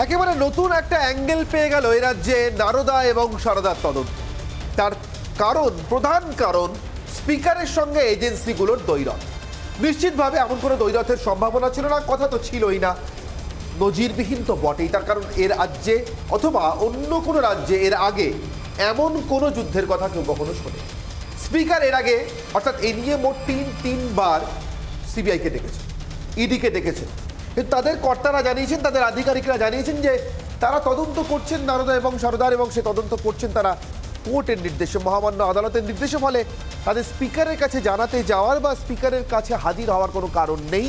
একেবারে নতুন একটা অ্যাঙ্গেল পেয়ে গেল এই রাজ্যে নারদা এবং সারদার তদন্ত। তার কারণ, প্রধান কারণ, স্পিকারের সঙ্গে এজেন্সিগুলোর দ্বৈরথ। নিশ্চিতভাবে এমন কোনো দ্বৈরথের সম্ভাবনা ছিল না, কথা তো ছিলই না, নজিরবিহীন তো বটেই। তার কারণ এর রাজ্যে অথবা অন্য কোনো রাজ্যে এর আগে এমন কোনো যুদ্ধের কথা কেউ কখনো শোনে। স্পিকার এর আগে অর্থাৎ এ নিয়ে মোট তিনবার সিবিআইকে ডেকেছে, ইডিকে ডেকেছে। কিন্তু তাদের কর্তারা জানিয়েছেন, তাদের আধিকারিকরা জানিয়েছেন যে তারা তদন্ত করছেন নারদা এবং সারদার, এবং সে তদন্ত করছেন তারা কোর্টের নির্দেশে, মহামান্য আদালতের নির্দেশে। ফলে তাদের স্পিকারের কাছে জানাতে যাওয়ার বা স্পিকারের কাছে হাজির হওয়ার কোনো কারণ নেই।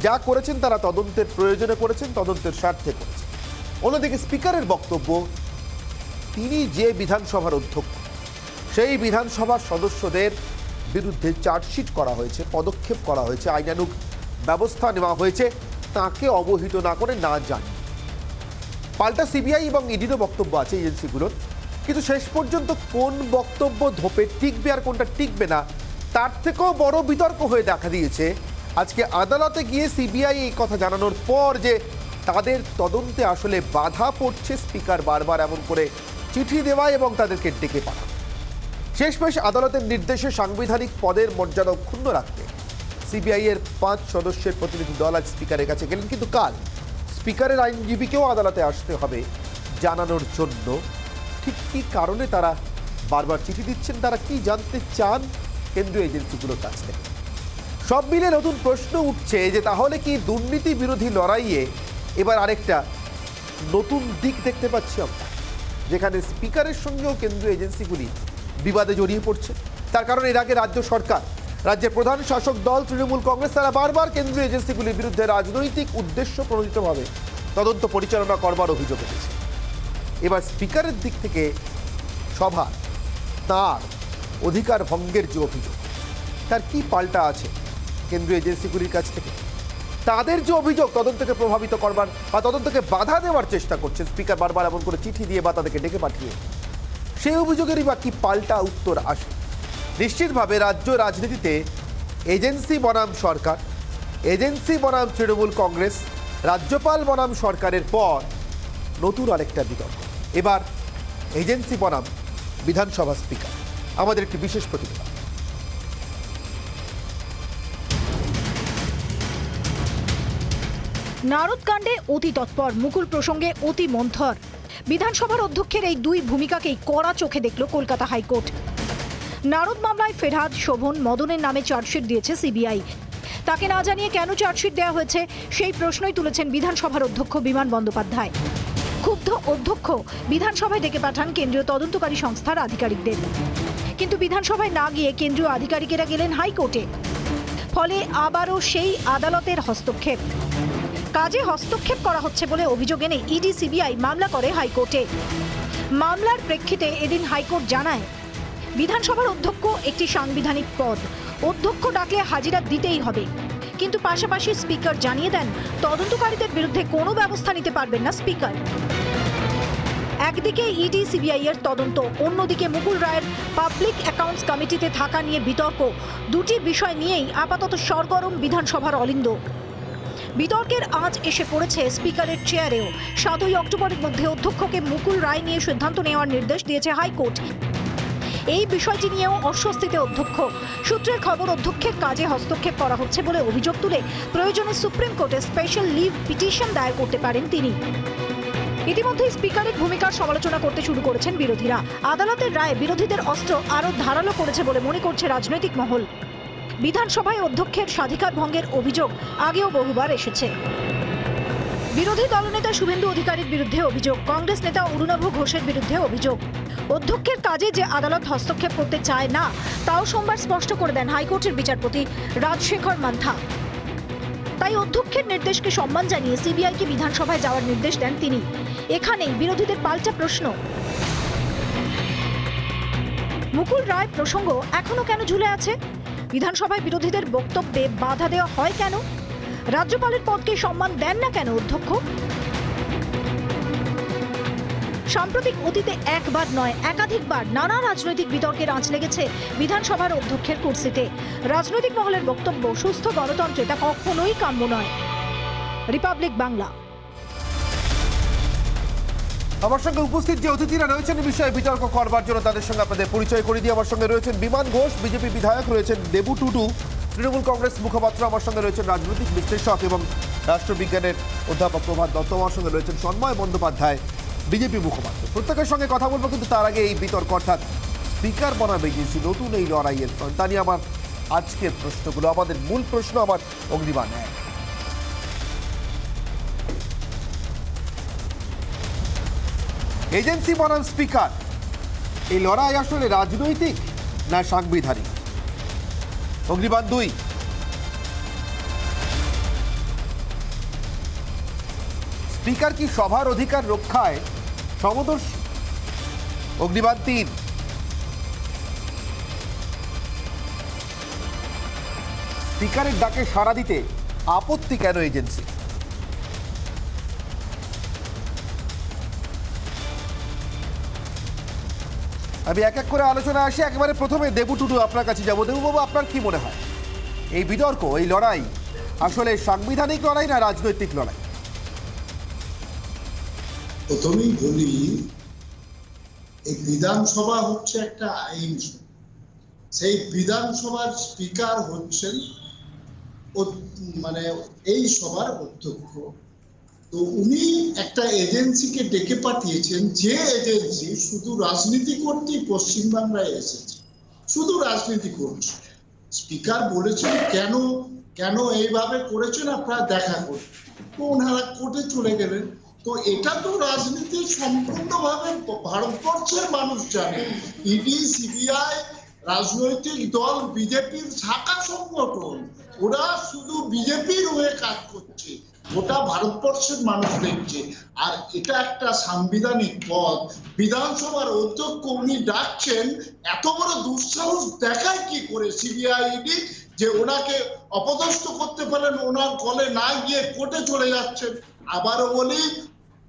যা করেছেন তারা তদন্তের প্রয়োজনে করেছেন, তদন্তের স্বার্থে করেছেন। অন্যদিকে স্পিকারের বক্তব্য, তিনি যে বিধানসভার অধ্যক্ষ, সেই বিধানসভার সদস্যদের বিরুদ্ধে চার্জশিট করা হয়েছে, পদক্ষেপ করা হয়েছে, আইনানুগ ব্যবস্থা নেওয়া হয়েছে, তাকে অবহিত না করে, না জানি। পাল্টা সিবিআই এবং ইডিরও বক্তব্য আছে এজেন্সিগুলোর, কিন্তু শেষ পর্যন্ত কোন বক্তব্য ধোপে টিকবে আর কোনটা টিকবে না, তার থেকেও বড় বিতর্ক হয়ে দেখা দিয়েছে আজকে আদালতে গিয়ে সিবিআই এই কথা জানানোর পর যে তাদের তদন্তে আসলে বাধা পড়ছে স্পিকার বারবার এমন করে চিঠি দেওয়া এবং তাদেরকে ডেকে পাঠানো। শেষমেশ আদালতের নির্দেশে সাংবিধানিক পদের মর্যাদা ক্ষুণ্ণ রাখতে সিবিআই এর 5 সদস্যের প্রতিনিধি দল আজ স্পিকারের কাছে গেলেন। কিন্তু কাল স্পিকারের আইনজীবীকেও আদালতে আসতে হবে জানানোর জন্য ঠিক কী কারণে তারা বারবার চিঠি দিচ্ছেন, তারা কি জানতে চান কেন্দ্রীয় এজেন্সিগুলোর কাছ থেকে। সব মিলে নতুন প্রশ্ন উঠছে যে তাহলে কি দুর্নীতি বিরোধী লড়াইয়ে এবার আরেকটা নতুন দিক দেখতে পাচ্ছি আমরা, যেখানে স্পিকারের সঙ্গেও কেন্দ্রীয় এজেন্সিগুলি বিবাদে জড়িয়ে পড়ছে। তার কারণ এর আগে রাজ্য সরকার, রাজ্যের প্রধান শাসক দল তৃণমূল কংগ্রেস, তারা বারবার কেন্দ্রীয় এজেন্সিগুলির বিরুদ্ধে রাজনৈতিক উদ্দেশ্য প্রণোদিতভাবে তদন্ত পরিচালনা করবার অভিযোগ এনেছে। এবার স্পিকারের দিক থেকে সভা তার অধিকার ভঙ্গের যে অভিযোগ, তার কি পাল্টা আছে কেন্দ্রীয় এজেন্সিগুলির কাছ থেকে? তাদের যে অভিযোগ তদন্তকে প্রভাবিত করবার বা তদন্তকে বাধা দেওয়ার চেষ্টা করছেন স্পিকার বারবার এমন করে চিঠি দিয়ে বা তাদেরকে ডেকে পাঠিয়ে, সেই অভিযোগেরই বা কি পাল্টা উত্তর আসে? নিশ্চিতভাবে রাজ্য রাজনীতিতে এজেন্সি বনাম সরকার, এজেন্সি বনাম তৃণমূল কংগ্রেস, রাজ্যপাল বনাম সরকারের পর নতুন আরেকটা বিতর্ক। এবার এজেন্সি বনাম বিধানসভা স্পিকার। আমাদের একটি বিশেষ প্রতিবেদন। নারদকাণ্ডে অতি তৎপর, মুকুল প্রসঙ্গে অতি মন্থর। বিধানসভার অধ্যক্ষের এই দুই ভূমিকাকেই কড়া চোখে দেখল কলকাতা হাইকোর্ট। নারদ মামলায় ফেরহাদ, শোভন, মদনের নামে চার্জশিট দিয়েছে সিবিআই। তাকে না জানিয়ে কেন চার্জশিট দেওয়া হয়েছে সেই প্রশ্নই তুলেছেন বিধানসভার অধ্যক্ষ বিমান বন্দ্যোপাধ্যায়। ক্ষুব্ধ অধ্যক্ষ বিধানসভায় ডেকে পাঠান কেন্দ্রীয় তদন্তকারী সংস্থার আধিকারিকদের। কিন্তু বিধানসভায় না গিয়ে কেন্দ্রীয় আধিকারিকেরা গেলেন হাইকোর্টে। ফলে আবারও সেই আদালতের হস্তক্ষেপ। কাজে হস্তক্ষেপ করা হচ্ছে বলে অভিযোগ এনে ইডি সিবিআই মামলা করে হাইকোর্টে। মামলার প্রেক্ষিতে এদিন হাইকোর্ট জানায়, বিধানসভার অধ্যক্ষ একটি সাংবিধানিক পদ, অধ্যক্ষ ডাকলে হাজিরা দিতেই হবে। কিন্তু পাশাপাশি স্পিকার জানিয়ে দেন তদন্তকারীদের বিরুদ্ধে কোনো ব্যবস্থা নিতে পারবেন না স্পিকার। একদিকে ইডি সিবিআই এর তদন্ত, অন্যদিকে মুকুল রায়ের পাবলিক অ্যাকাউন্টস কমিটিতে থাকা নিয়ে বিতর্ক। দুটি বিষয় নিয়েই আপাতত সরগরম বিধানসভার অলিন্দ। বিতর্কের আঁচ এসে পড়েছে স্পিকারের চেয়ারেও। 7ই অক্টোবরের মধ্যে অধ্যক্ষকে মুকুল রায় নিয়ে সিদ্ধান্ত নেওয়ার নির্দেশ দিয়েছে হাইকোর্ট। এই বিষয়টি নিয়েও অস্বস্তিতে অধ্যক্ষ। সূত্রের খবর, অধ্যক্ষের কাজে হস্তক্ষেপ করা হচ্ছে বলে অভিযোগ তুলে প্রয়োজনে সুপ্রিম কোর্টে স্পেশাল লিভ পিটিশন দায়ের করতে পারেন তিনি। ইতিমধ্যে স্পিকারের ভূমিকার সমালোচনা করতে শুরু করেছেন বিরোধীরা। আদালতের রায় বিরোধীদের অস্ত্র আরও ধারালো করেছে বলে মনে করছে রাজনৈতিক মহল। বিধানসভায় অধ্যক্ষের স্বাধিকার ভঙ্গের অভিযোগ আগেও বহুবার এসেছে। বিরোধী দলনেতা শুভেন্দু অধিকারীর বিরুদ্ধে অভিযোগ, কংগ্রেস নেতা অরুণাভ ঘোষের বিরুদ্ধে অভিযোগ। অধ্যক্ষের কাজে যে আদালত হস্তক্ষেপ করতে চায় না, তাও সোমবার স্পষ্ট করে দেন হাইকোর্টের বিচারপতি রাজশেখর মান্থা। তাই অধ্যক্ষের নির্দেশকে সম্মান জানিয়ে সিবিআইকে বিধানসভায় যাওয়ার নির্দেশ দেন তিনি। এখানেই বিরোধীদের পাল্টা প্রশ্ন, মুকুল রায় প্রসঙ্গ এখনো কেন ঝুলে আছে? বিধানসভায় বিরোধীদের বক্তব্যে বাধা দেওয়া হয় কেন? রাজ্যপালের পদকে সম্মান দেন না কেন অধ্যক্ষ? সাম্প্রতিক অতীতে একবার নয়, একাধিকবার নানা রাজনৈতিক বিতর্কের আঁচ লেগেছে বিধানসভার অধ্যক্ষের কুর্সিতে। রাজনৈতিক মহলের বক্তব্য, সুস্থ গণতন্ত্রে তা কখনোই কাম্য নয়। রিপাবলিক বাংলা। আমার সঙ্গে উপস্থিত যে অতিথিরা রয়েছেন এই বিষয়ে বিতর্ক করবার জন্য তাদের সঙ্গে আপনাদের পরিচয় করে দিয়ে আমার সঙ্গে রয়েছেন বিমান ঘোষ, বিজেপি বিধায়ক, রয়েছেন দেবু টুডু, তৃণমূল কংগ্রেস মুখপাত্র, আমার সঙ্গে রয়েছেন রাজনৈতিক বিশ্লেষক এবং রাষ্ট্রবিজ্ঞানের অধ্যাপক প্রভাত দত্ত, আমার সঙ্গে রয়েছেন সন্ময় বন্দ্যোপাধ্যায়, বিজেপি মুখপাত্র। প্রত্যেকের সঙ্গে কথা বলবো, কিন্তু তার আগে এই বিতর্ক অর্থাৎ স্পিকার বনাবে এজেন্সি, নতুন এই লড়াইয়ের ফ্রন্ট, তা নিয়ে আমার আজকের প্রশ্নগুলো। আমাদের মূল প্রশ্ন আমার অগ্নিবাণ এক, এজেন্সি বনাম স্পিকার, এই লড়াই আসলে রাজনৈতিক না সাংবিধানিক? অগ্নিবাণ দুই, স্পিকার কি সভার অধিকার রক্ষায় সমদর্শী? অগ্নিবাণ তিন, স্পিকারের ডাকে সাড়া দিতে আপত্তি কেন এজেন্সি? আমি এক এক করে আলোচনা আসি। একেবারে প্রথমে দেবু টুডু, আপনার কাছে যাবো। দেবুবাবু, আপনার কি মনে হয় এই বিতর্ক, এই লড়াই আসলে সাংবিধানিক লড়াই না রাজনৈতিক লড়াই? প্রথমেই বলি, এই বিধানসভা হচ্ছে একটা আইন সভা। সেই বিধানসভার স্পিকার হচ্ছেন মানে এই সভার অধ্যক্ষ। তো উনি একটা এজেন্সিকে ডেকে পাঠিয়েছেন, যে এজেন্সি শুধু রাজনীতি করতেই পশ্চিমবাংলায় এসেছে, শুধু রাজনীতি করছে। স্পিকার বলেছেন কেন এইভাবে করেছেন আপনারা দেখা করুন, তো ওনারা কোর্টে চলে গেলেন। তো এটা তো রাজনীতি সম্পূর্ণভাবে ভারতবর্ষের মানুষ জানে। ইডি, সিবিআই, রাজনৈতিক দল, বিজেপির শাখা সংগঠন, ওরা শুধু বিজেপির হয়ে কাজ করছে, গোটা ভারতবর্ষের মানুষ দেখছে। আর এটা একটা সাংবিধানিক পদ, বিধানসভার অধ্যক্ষ উনি ডাকছেন। এত বড় দুঃসাহস দেখায় কি করে সিবিআই, ইডি, যে ওনাকে অপদস্থ করতে পারেন, ওনার কলে না গিয়ে কোর্টে চলে যাচ্ছেন। আবারও বলি,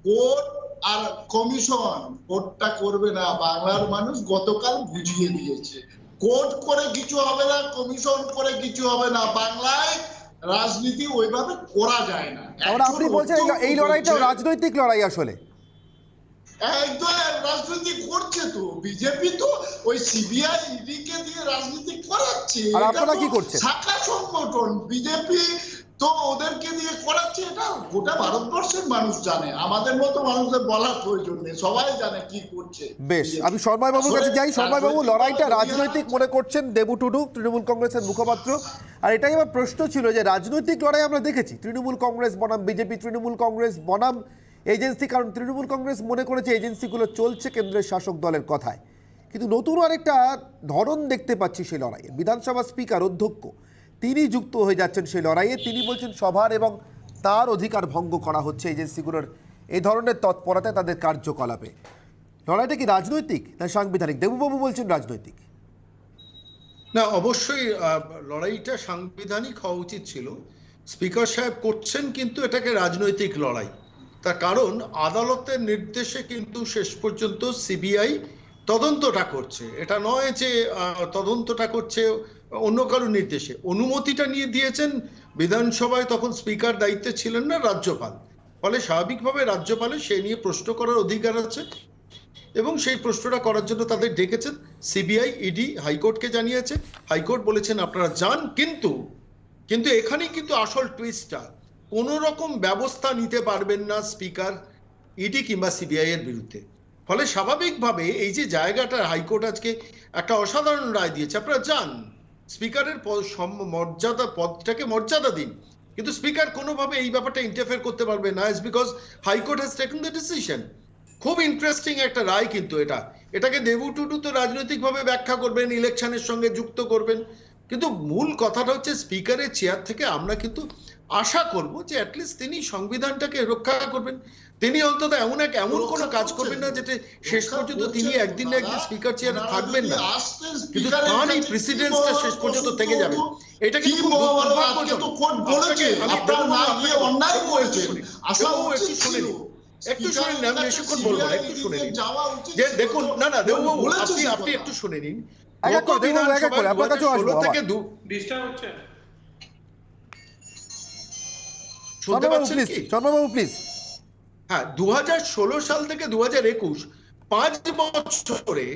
কোর্ট আর কমিশন কোর্টটা করবে না, বাংলার মানুষ গতকাল বুঝিয়ে দিয়েছে। কোর্ট করে কিছু হবে না, কমিশন করে কিছু হবে না, বাংলায় রাজনীতি ওইভাবে করা যায় না। আপনি বলছেন এই লড়াইটাও রাজনৈতিক লড়াই? আসলে একদম রাজনীতি করছে তো বিজেপি, তো ওই সিবিআই, ইডি কে দিয়ে রাজনীতি করাচ্ছে। আর আপনারা কি করছেন? শাখা সংগঠন বিজেপি তো ওদেরকে দিয়ে করাচ্ছে। এটা গোটা ভারতবর্ষের মানুষ জানে, আমাদের মতো মানুষদের বলার প্রয়োজন নেই, সবাই জানে কি করছে। বেশ, আমি সন্ময় বাবুর কাছে যাই। সন্ময় বাবু, লড়াইটা রাজনৈতিক মনে করছেন দেবু টুডু, তৃণমূল কংগ্রেসের মুখপাত্র। আর এটাই আমার প্রশ্ন ছিল যে রাজনৈতিক লড়াই আমরা দেখেছি, তৃণমূল কংগ্রেস বনাম বিজেপি, তৃণমূল কংগ্রেস বনাম এজেন্সি, কারণ তৃণমূল কংগ্রেস মনে করেছে এজেন্সিগুলো চলছে কেন্দ্রের শাসক দলের কথায়। কিন্তু নতুন আরেকটা ধরন দেখতে পাচ্ছি সেই লড়াইয়ে। বিধানসভা স্পিকার, অধ্যক্ষ, তিনি যুক্ত হয়ে যাচ্ছেন সেই লড়াইয়ে। তিনি বলছেন সভার এবং তার অধিকার ভঙ্গ করা হচ্ছে এজেন্সিগুলোর এই ধরনের তৎপরতায়, তাদের কার্যকলাপে। লড়াইটা কি রাজনৈতিক না সাংবিধানিক? দেবুবাবু বলছেন রাজনৈতিক। না, অবশ্যই লড়াইটা সাংবিধানিক হওয়া উচিত ছিল। স্পিকার সাহেব করছেন কিন্তু এটাকে রাজনৈতিক লড়াই। তার কারণ আদালতের নির্দেশে কিন্তু শেষ পর্যন্ত সিবিআই তদন্তটা করছে। এটা নয় যে তদন্তটা করছে অন্য কারো নির্দেশে। অনুমতিটা নিয়ে দিয়েছেন বিধানসভায়, তখন স্পিকার দায়িত্বে ছিলেন না রাজ্যপাল। ফলে স্বাভাবিকভাবে রাজ্যপালের সেই নিয়ে প্রশ্ন করার অধিকার আছে, এবং সেই প্রশ্নটা করার জন্য তাদের ডেকেছেন। সিবিআই, ইডি হাইকোর্টকে জানিয়েছে, হাইকোর্ট বলেছেন আপনারা যান। কিন্তু এখানেই কিন্তু আসল টুইস্টটা, কোনো রকম ব্যবস্থা নিতে পারবেন না স্পিকার, ইডি কিংবা সিবিআই এর বিরুদ্ধে। ফলে স্বাভাবিকভাবে এই যে জায়গাটা, হাইকোর্ট আজকে একটা অসাধারণ রায় দিয়েছে, আপনারা যান, স্পিকারের মর্যাদা, পদটাকে মর্যাদা দিন। কিন্তু স্পিকার কোনোভাবে এই ব্যাপারটা ইন্টারফেয়ার করতে পারবে না, because high court has taken the decision. খুব ইন্টারেস্টিং একটা রায় কিন্তু এটাকে দেবু টুডু তো রাজনৈতিকভাবে ব্যাখ্যা করবেন, ইলেকশনের সঙ্গে যুক্ত করবেন, কিন্তু মূল কথাটা হচ্ছে স্পিকারের চেয়ার থেকে আমরা কিন্তু আশা করব যে অ্যাটলিস্ট তিনি সংবিধানটাকে রক্ষা করবেন। তিনি অন্তত এমন কোনো কাজ করবেন না যেটা শেষ পর্যন্ত তিনি একদিন না একদিন স্পিকার চেয়ারে থাকবেন না, কিন্তু তার এই প্রেসিডেন্সটা শেষ পর্যন্ত থেকে যাবে। এটা কিন্তু খুব দুর্ভাগ্যজনক। একটু শুনে নিন, আমি বেশিক্ষণ বলবো না, একটু শুনে নিন। যে দেখুন, না দেববাবু, আপনি একটু শুনে নিন। চন্দ্রবাবু প্লিজ। হ্যাঁ, 2016 সাল থেকে 2021 5 বছরে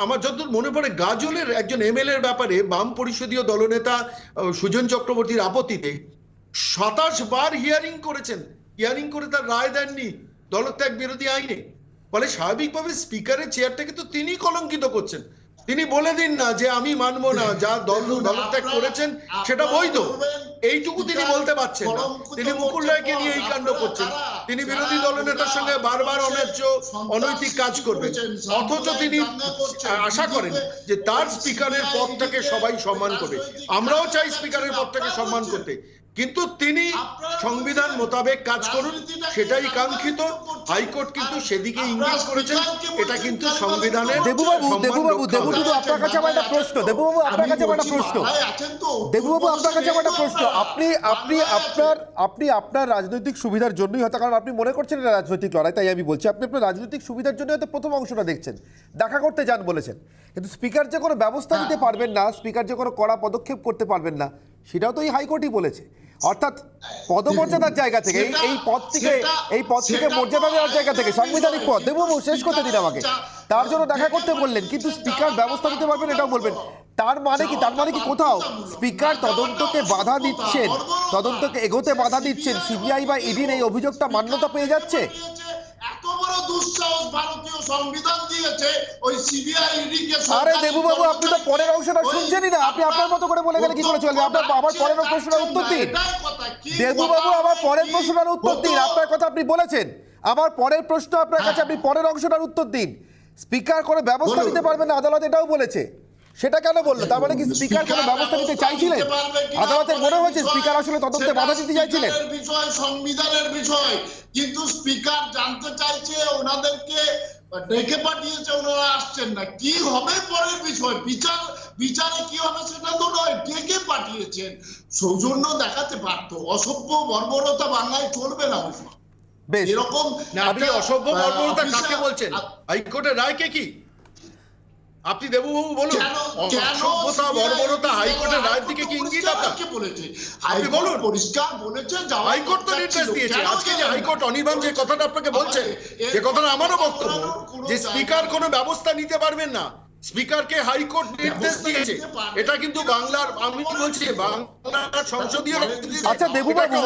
আমার যতদূর মনে পড়ে গাজলের একজন এমএলএ এর ব্যাপারে বাম পরিষদীয় দলনেতা সুজন চক্রবর্তীর আপত্তিতে 27 বার হিয়ারিং করেছেন, হিয়ারিং করে তার রায় দেননি দলত্যাগ বিরোধী আইনে। ফলে স্বাভাবিকভাবে স্পিকারের চেয়ারটাকে তো তিনি কলঙ্কিত করছেন। তিনি বলে দিন না যে আমি মানবো না, যা দলত্যাগ করেছেন সেটা বৈধ, এইটুকু তিনি বলতে পারছেন না। তিনি মুকুল রায়কে নিয়ে এই কাণ্ড করছেন, তিনি বিরোধী দলনেতার সঙ্গে বারবার অন্যায্য অনৈতিক কাজ করবেন, অথচ তিনি আশা করেন যে তার স্পিকারের পদটাকে সবাই সম্মান করবে। আমরাও চাই স্পিকারের পদটাকে সম্মান করতে, কিন্তু তিনি সংবিধান মোতাবেক কাজ করুন, সেটাই কাঙ্ক্ষিত। হাইকোর্ট কিন্তু সেদিকে ইঙ্গিত করেছেন, এটা কিন্তু সংবিধানের। দেবুবাবু আপনার কাছে আমার একটা প্রশ্ন, দেবুবাবু আপনার কাছে আমার একটা প্রশ্ন, দেবুবাবু আপনার কাছে আমার একটা প্রশ্ন। আপনি আপনার রাজনৈতিক সুবিধার জন্যই হয়তো, কারণ আপনি মনে করছেন এটা রাজনৈতিক লড়াই, তাই আমি বলছি আপনি আপনার রাজনৈতিক সুবিধার জন্য হয়তো প্রথম অংশটা দেখছেন, দেখা করতে যান বলেছেন, কিন্তু স্পিকার যে কোনো ব্যবস্থা নিতে পারবেন না, স্পিকার যে কোনো কড়া পদক্ষেপ করতে পারবেন না, সেটাও তো এই হাইকোর্টই বলেছে। অর্থাৎ পদমর্যাদার জায়গা থেকে, এই পদ থেকে মর্যাদা দেওয়ার জায়গা থেকে, সাংবিধানিক পদ, দেবুবাবু শেষ করতে দিন আমাকে, তার জন্য দেখা করতে বললেন, কিন্তু স্পিকার ব্যবস্থা নিতে পারবেন এটাও বলবেন। তার মানে কি কোথাও স্পিকার তদন্তকে বাধা দিচ্ছেন, তদন্তকে এগোতে বাধা দিচ্ছেন, সিবিআই বা ইডির এই অভিযোগটা মান্যতা পেয়ে যাচ্ছে? এত বড় দুঃসাহস ভারতীয় সংবিধান দিয়েছে ওই সিবিআই ইডি কে। আরে দেবুবাবু, আপনি তো পরের অংশটা শুনছেনই না, আপনি আপনার মতো করে বলে গেলে কি করে চলবে? আপনার আমার পরের প্রশ্নের উত্তর দিন দেবুবাবু, আমার পরের প্রশ্নের উত্তর দিন। আপনার কথা আপনি বলেছেন, আমার পরের প্রশ্ন আপনার কাছে, আপনি পরের অংশটার উত্তর দিন। স্পিকার কোনো ব্যবস্থা নিতে পারবেন না, আদালত এটাও বলেছে, সেটা কেন বললো? তার মানে কি স্পিকার কোনো ব্যবস্থা নিতে চাইছিলেন? আদালতের মনে হয়েছে স্পিকার আসলে তদন্তে বাধা দিতে চাইছিলেন? বিষয় সংবিধানের বিষয়, কিন্তু স্পিকার জানতে চাইছে, ওনাদেরকে ডেকে পাঠিয়েছে, ওনারা আসছেন না। কি হবে পরের বিষয়, বিচারে কি হবে সেটা তো নয়, ডেকে পাঠিয়েছেন, সৌজন্য দেখাতে পারতো। অসভ্য বর্বরতা বাংলায় চলবে না। বেশ, এরকম আপনি অসভ্য বর্বরতা কাকে বলছেন? হাইকোর্টের রায়কে কি আপনি দেবুবাবু বলুন? অসভ্যতা বর্বরতা হাইকোর্টের রায়ের দিকে কি ইঙ্গিত আপনার? আপনি বলুন। পরিষ্কার বলেছে, হাইকোর্ট তো নির্দেশ দিয়েছে। আজকে যে হাইকোর্ট অনির্বাণ যে কথাটা আপনাকে বলছে, যে কথাটা আমারও বক্তব্য, যে স্পিকার কোনো ব্যবস্থা নিতে পারবেন না, স্পিকারকে হাইকোর্ট নির্দেশ দিয়েছে। এটা কিন্তু বাংলার, আমি বলছি বাংলার সংসদীয়। আচ্ছা দেবুবাবু,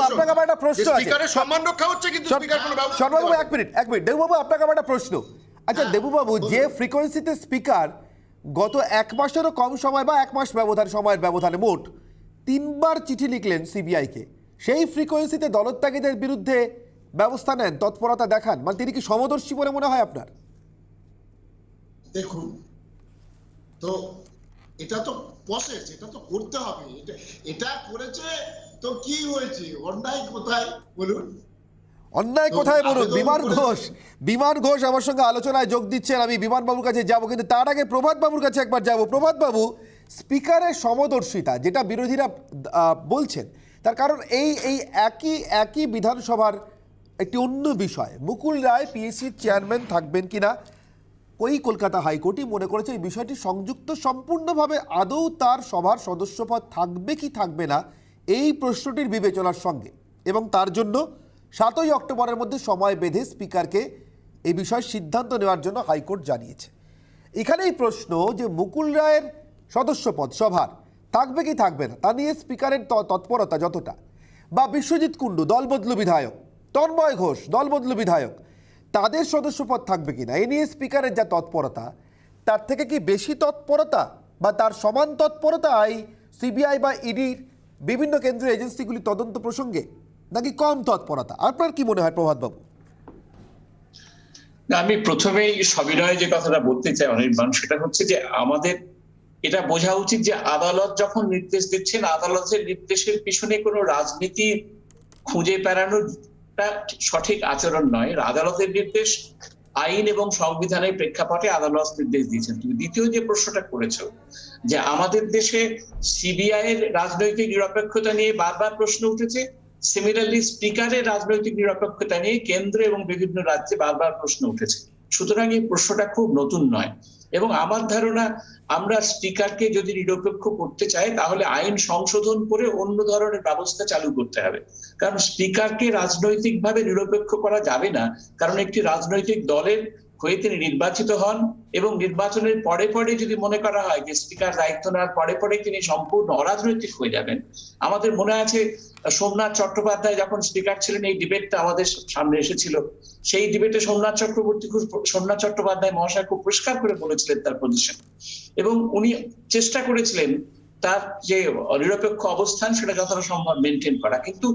আপনাকে আমার একটা প্রশ্ন আছে। স্পিকারের সম্মান রক্ষা হচ্ছে, কিন্তু স্পিকার কোনো ব্যবস্থা। শর্মাবাবু এক মিনিট, দেবুবাবু আপনাকে আমার একটা প্রশ্ন। আচ্ছা দেবুবাবু, যে ফ্রিকোয়েন্সিতে স্পিকার গত 1 মাসেরও কম সময় বা 1 মাস সময়ের ব্যবধানে মোট 3 বার চিঠি লিখলেন সিবিআইকে, সেই ফ্রিকোয়েন্সিতে দলত্যাগীদের বিরুদ্ধে ব্যবস্থা নেন, তৎপরতা দেখান, মানে তিনি কি সমদর্শী বলে মনে হয় আপনার? দেখুন তো, এটা তো প্রসেস, এটা তো করতে হবে। এটা করেছে তো কি হয়েছে, অন্যায় কোথায় বলুন? অন্যায় কোথায় বলুন? বিমান ঘোষ আমার সঙ্গে আলোচনায় যোগ দিচ্ছেন, আমি বিমান বাবুর কাছে যাব, কিন্তু তার আগে প্রভাত বাবুর কাছে একবার যাব। প্রভাত বাবু, স্পিকারের সমদর্শিতা যেটা বিরোধীরা বলছেন, তার কারণ এই একই বিধানসভার একটি অন্য বিষয়, মুকুল রায় পিএসসির চেয়ারম্যান থাকবেন কিনা, ওই কলকাতা হাইকোর্টই মনে করেছে এই বিষয়টি সংযুক্ত সম্পূর্ণভাবে আদৌ তার সভার সদস্যপদ থাকবে কি থাকবে না এই প্রশ্নটির বিবেচনার সঙ্গে, এবং তার জন্য 7ই অক্টোবরের মধ্যে সময় বেঁধে স্পিকারকে এই বিষয়ে সিদ্ধান্ত নেওয়ার জন্য হাইকোর্ট জানিয়েছে। এখানেই প্রশ্ন যে মুকুল রায়ের সদস্যপদ সভার থাকবে কি থাকবে না তা নিয়ে স্পিকারের তৎপরতা যতটা, বা বিশ্বজিৎ কুণ্ডু দলবদলু বিধায়ক, তন্ময় ঘোষ দলবদলু বিধায়ক, তাদের সদস্যপদ থাকবে কিনা এ নিয়ে স্পিকারের যা তৎপরতা, তার থেকে কি বেশি তৎপরতা বা তার সমান তৎপরতা এই সিবিআই বা ইডির বিভিন্ন কেন্দ্রীয় এজেন্সিগুলি তদন্ত প্রসঙ্গে, নাকি কম তৎপরতা? আপনার কি মনে হয় প্রভাতবাবু? না, আমি প্রথমেই সবিনয়ে যে কথাটা বলতে চাই অনির্বাণ, সেটা হচ্ছে যে আমাদের এটা বোঝা উচিত যে আদালত যখন নির্দেশ দিচ্ছেন, আদালতের নির্দেশের পিছনে কোনো রাজনীতি খুঁজে বেড়ানোটা সঠিক আচরণ নয়। আদালতের নির্দেশ আইন এবং সংবিধানের প্রেক্ষাপটে আদালত নির্দেশ দিয়েছেন। তুমি দ্বিতীয় যে প্রশ্নটা করেছো, যে আমাদের দেশে সিবিআই এর রাজনৈতিক নিরপেক্ষতা নিয়ে বারবার প্রশ্ন উঠেছে, সিমিলারলি স্পিকারের রাজনৈতিক নিরপেক্ষতা নিয়ে কেন্দ্র এবং বিভিন্ন রাজ্যে বারবার প্রশ্ন উঠেছে। সুতরাং এই প্রশ্নটা খুব নতুন নয়। এবং আমার ধারণা আমরা স্পিকারকে যদি নিরপেক্ষ করতে চাই তাহলে আইন সংশোধন করে অন্য ধরনের ব্যবস্থা চালু করতে হবে। কারণ স্পিকারকে রাজনৈতিকভাবে নিরপেক্ষ করা যাবে না, কারণ একটি রাজনৈতিক দলের হয়ে তিনি নির্বাচিত হন এবং নির্বাচনের পরে পরে যদি মনে করা হয় যে স্পিকার দায়িত্ব নেওয়ার পরে পরে তিনি সম্পূর্ণ অরাজনৈতিক হয়ে যাবেন। আমাদের মনে আছে সোমনাথ চট্টোপাধ্যায় যখন স্পিকার ছিলেন, এই ডিবেটটা আমাদের সামনে এসেছিল। সেই ডিবেটে সোমনাথ চট্টোপাধ্যায় মহাশয় খুব পরিষ্কার করে বলেছিলেন তার পজিশন, এবং উনি চেষ্টা করেছিলেন তার যে নিরপেক্ষ অবস্থান সেটা যতটা সম্ভব মেনটেন করা। কিন্তু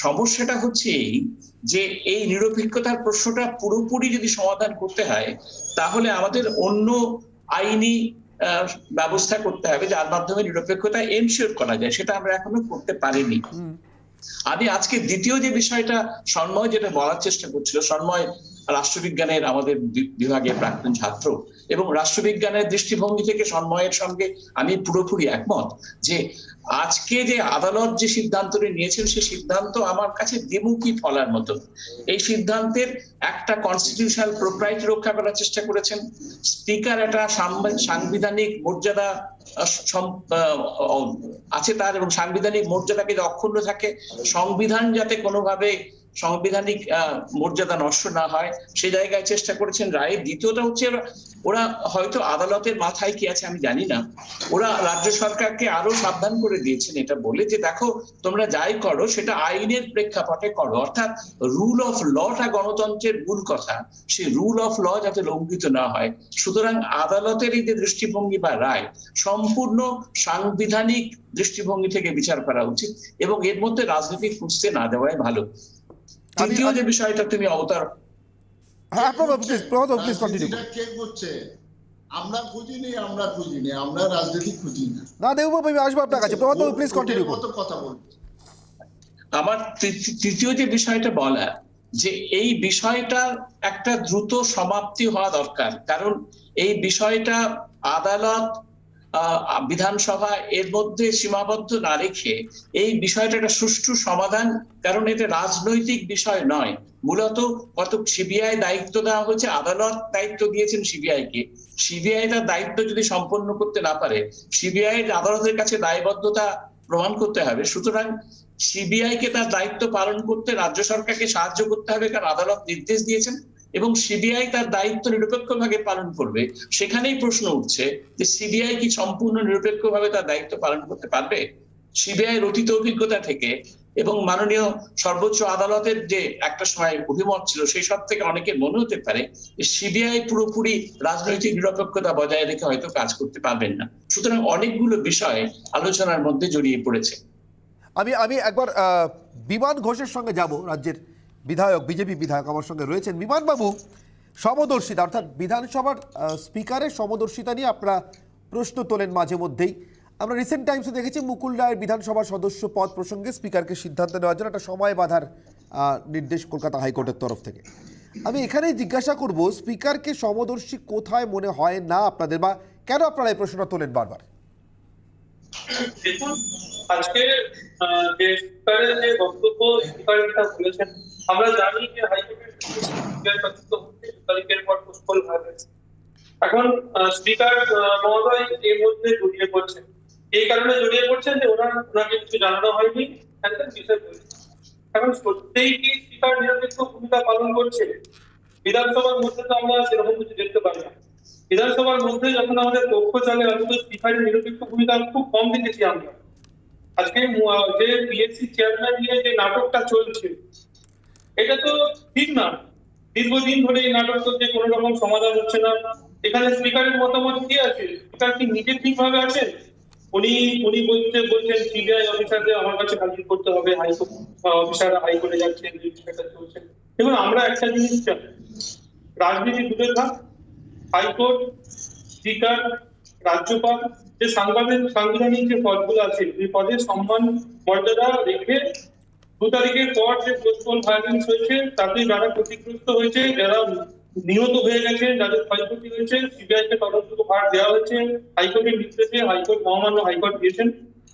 সমস্যাটা হচ্ছে এই যে এই নিরপেক্ষতার প্রশ্নটা পুরোপুরি যদি সমাধান করতে হয় তাহলে আমাদের অন্য আইনি ব্যবস্থা করতে হবে যার মাধ্যমে নিরপেক্ষতা এনশিওর করা যায়, সেটা আমরা এখনো করতে পারিনি। আমি আজকে দ্বিতীয় যে বিষয়টা সন্ময় যেটা বলার চেষ্টা করছিল, সন্ময় রাষ্ট্রবিজ্ঞানের আমাদের বিভাগের প্রাক্তন ছাত্র, এবং রাষ্ট্রবিজ্ঞানের দৃষ্টিভঙ্গি থেকে সন্ময়ের সঙ্গে আমি পুরোপুরি একমত যে আজকে যে আদালত যে সিদ্ধান্তটি নিয়েছেন সেই সিদ্ধান্ত আমার কাছে দ্বিমুখী ফলার মতো। এই সিদ্ধান্তের একটা কনস্টিটিউশনাল প্রোপ্রাইটি রক্ষা করার চেষ্টা করেছেন, স্পিকার একটা সাংবিধানিক মর্যাদা আছে তার, এবং সাংবিধানিক মর্যাদাকে অক্ষুণ্ণ থাকে, সংবিধান যাতে কোনোভাবে সাংবিধানিক মর্যাদা নষ্ট না হয় সেই জায়গায় চেষ্টা করেছেন রায়। দ্বিতীয়টা হচ্ছে ওরা হয়তো আদালতের মাথায় কি আছে আমি জানি না, ওরা রাজ্য সরকারকে আরো সাবধান করে দিয়েছেন এটা বলে যে দেখো তোমরা যাই করো সেটা আইনের প্রেক্ষাপটে করো, অর্থাৎ রুল অফ লটা গণতন্ত্রের মূল কথা, সেই রুল অফ ল যাতে লঙ্ঘিত না হয়। সুতরাং আদালতের এই যে দৃষ্টিভঙ্গি বা রায় সম্পূর্ণ সাংবিধানিক দৃষ্টিভঙ্গি থেকে বিচার করা উচিত এবং এর মধ্যে রাজনীতি খুঁজতে না দেওয়াই ভালো। তৃতীয় যে বিষয়টা তুমি অবতার, কে করছে আমরা খুঁজিনি, আমরা রাজনীতি খুঁজি না। দেববাবু আমি আসবো আপনার কাছে। প্রভাত বাবু প্লিজ কন্টিনিউ করুন। কথা বলবো। আমার তৃতীয় যে বিষয়টা বলা যে এই বিষয়টার একটা দ্রুত সমাপ্তি হওয়া দরকার, কারণ এই বিষয়টা আদালত বিধানসভা এর মধ্যে সীমাবদ্ধ না রেখে এই বিষয়টা একটা সুষ্ঠু সমাধান, কারণ এটা রাজনৈতিক বিষয় নয়। মূলত কত সিবিআই দায়িত্ব দেওয়া হয়েছে, আদালত দায়িত্ব দিয়েছেন সিবিআই কে, সিবিআই তার দায়িত্ব যদি সম্পন্ন করতে না পারে সিবিআই আদালতের কাছে দায়বদ্ধতা প্রমাণ করতে হবে। সুতরাং সিবিআই কে তার দায়িত্ব পালন করতে রাজ্য সরকারকে সাহায্য করতে হবে, কারণ আদালত নির্দেশ দিয়েছেন, এবং সিবিআই তার দায়িত্ব নিরপেক্ষভাবে পালন করবে। সেখানেই প্রশ্ন উঠছে যে সিবিআই কি সম্পূর্ণ নিরপেক্ষভাবে তার দায়িত্ব পালন করতে পারবে? সিবিআই অতীত অভিজ্ঞতা থেকে এবং মাননীয় সর্বোচ্চ আদালতের যে একটা সময় অভিমত ছিল সেই সব থেকে অনেকের মনে হতে পারে যে সিবিআই পুরোপুরি রাজনৈতিক নিরপেক্ষতা বজায় রেখে হয়তো কাজ করতে পারবেন না। সুতরাং অনেকগুলো বিষয় আলোচনার মধ্যে জড়িয়ে পড়েছে। আমি একবার বিমান ঘোষের সঙ্গে যাব, রাজ্যের বিধায়ক, বিজেপি বিধায়ক আমার সঙ্গে রয়েছেন। বিমানবাবু, সমদর্শিতা অর্থাৎ বিধানসভার স্পিকারের সমদর্শিতা নিয়ে আপনারা প্রশ্ন তোলেন মাঝে মধ্যেই। আমরা রিসেন্ট টাইমসে দেখেছি মুকুল রায়ের বিধানসভার সদস্য পদ প্রসঙ্গে স্পিকারকে সিদ্ধান্ত নেওয়ার জন্য একটা সময় বাঁধার নির্দেশ কলকাতা হাইকোর্টের তরফ থেকে। আমি এখানেই জিজ্ঞাসা করব, স্পিকারকে সমদর্শী কোথায় মনে হয় না আপনাদের, বা কেন আপনারা এই প্রশ্নটা তোলেন বারবার? দেখুন, আজকে যে স্পিকারের যে বক্তব্য স্পিকারটা বলেছেন, আমরা জানি যে হাইকোর্টের তারিখের পর পোস্টপোন হয়ে গেছে। এখন স্পিকার মহোদয় এর মধ্যে জড়িয়ে পড়ছেন, এই কারণে জড়িয়ে পড়ছেন যে ওনাকে কিছু জানানো হয়নি একটা বিষয় বলছে। এখন সত্যিই কি স্পিকার নিরপেক্ষ ভূমিকা পালন করছে? বিধানসভার মধ্যে তো আমরা সেরকম কিছু দেখতে পাই না। বিধানসভার মধ্যে যখন আমাদের পক্ষ চলে অথচ স্পিকারের নিরপেক্ষ ভূমিকা খুব কম দেখেছি আমরা। আজকে যে পিএসসি চেয়ারম্যান নিয়ে যে নাটকটা চলছে এটা তো ঠিক না। দীর্ঘদিন ধরে এই নাটক করতে কোনো রকম সমাধান হচ্ছে না। এখানে স্পিকারের মতামত কি আছে? স্পিকার কি নিজে ঠিকভাবে আছেন? উনি বলছেন সিবিআই অফিসারদের আমার কাছে হাজির করতে হবে, হাইকোর্ট অফিসাররা হাইকোর্টে যাচ্ছেন, বিষয়টা চলছে। দেখুন, আমরা একটা জিনিস চাই, রাজনীতি দূরে থাক, হাইকোর্ট, স্পিকার, রাজ্যপাল, যে সাংবিধানিক যে পদগুলো আছে এই পদের সম্মান মর্যাদা রেখে 2 তারিখের পর যে পোস্টপোন ভায়োলেন্স হয়েছে তাতে যারা ক্ষতিগ্রস্ত হয়েছে, যারা নিহত হয়ে গেছে, যাদের ক্ষয়ক্ষতি হয়েছে, সিবিআই কে তদন্ত ভার দেওয়া হয়েছে হাইকোর্টের নির্দেশে, হাইকোর্ট মহামান্য হাইকোর্ট দিয়েছেন,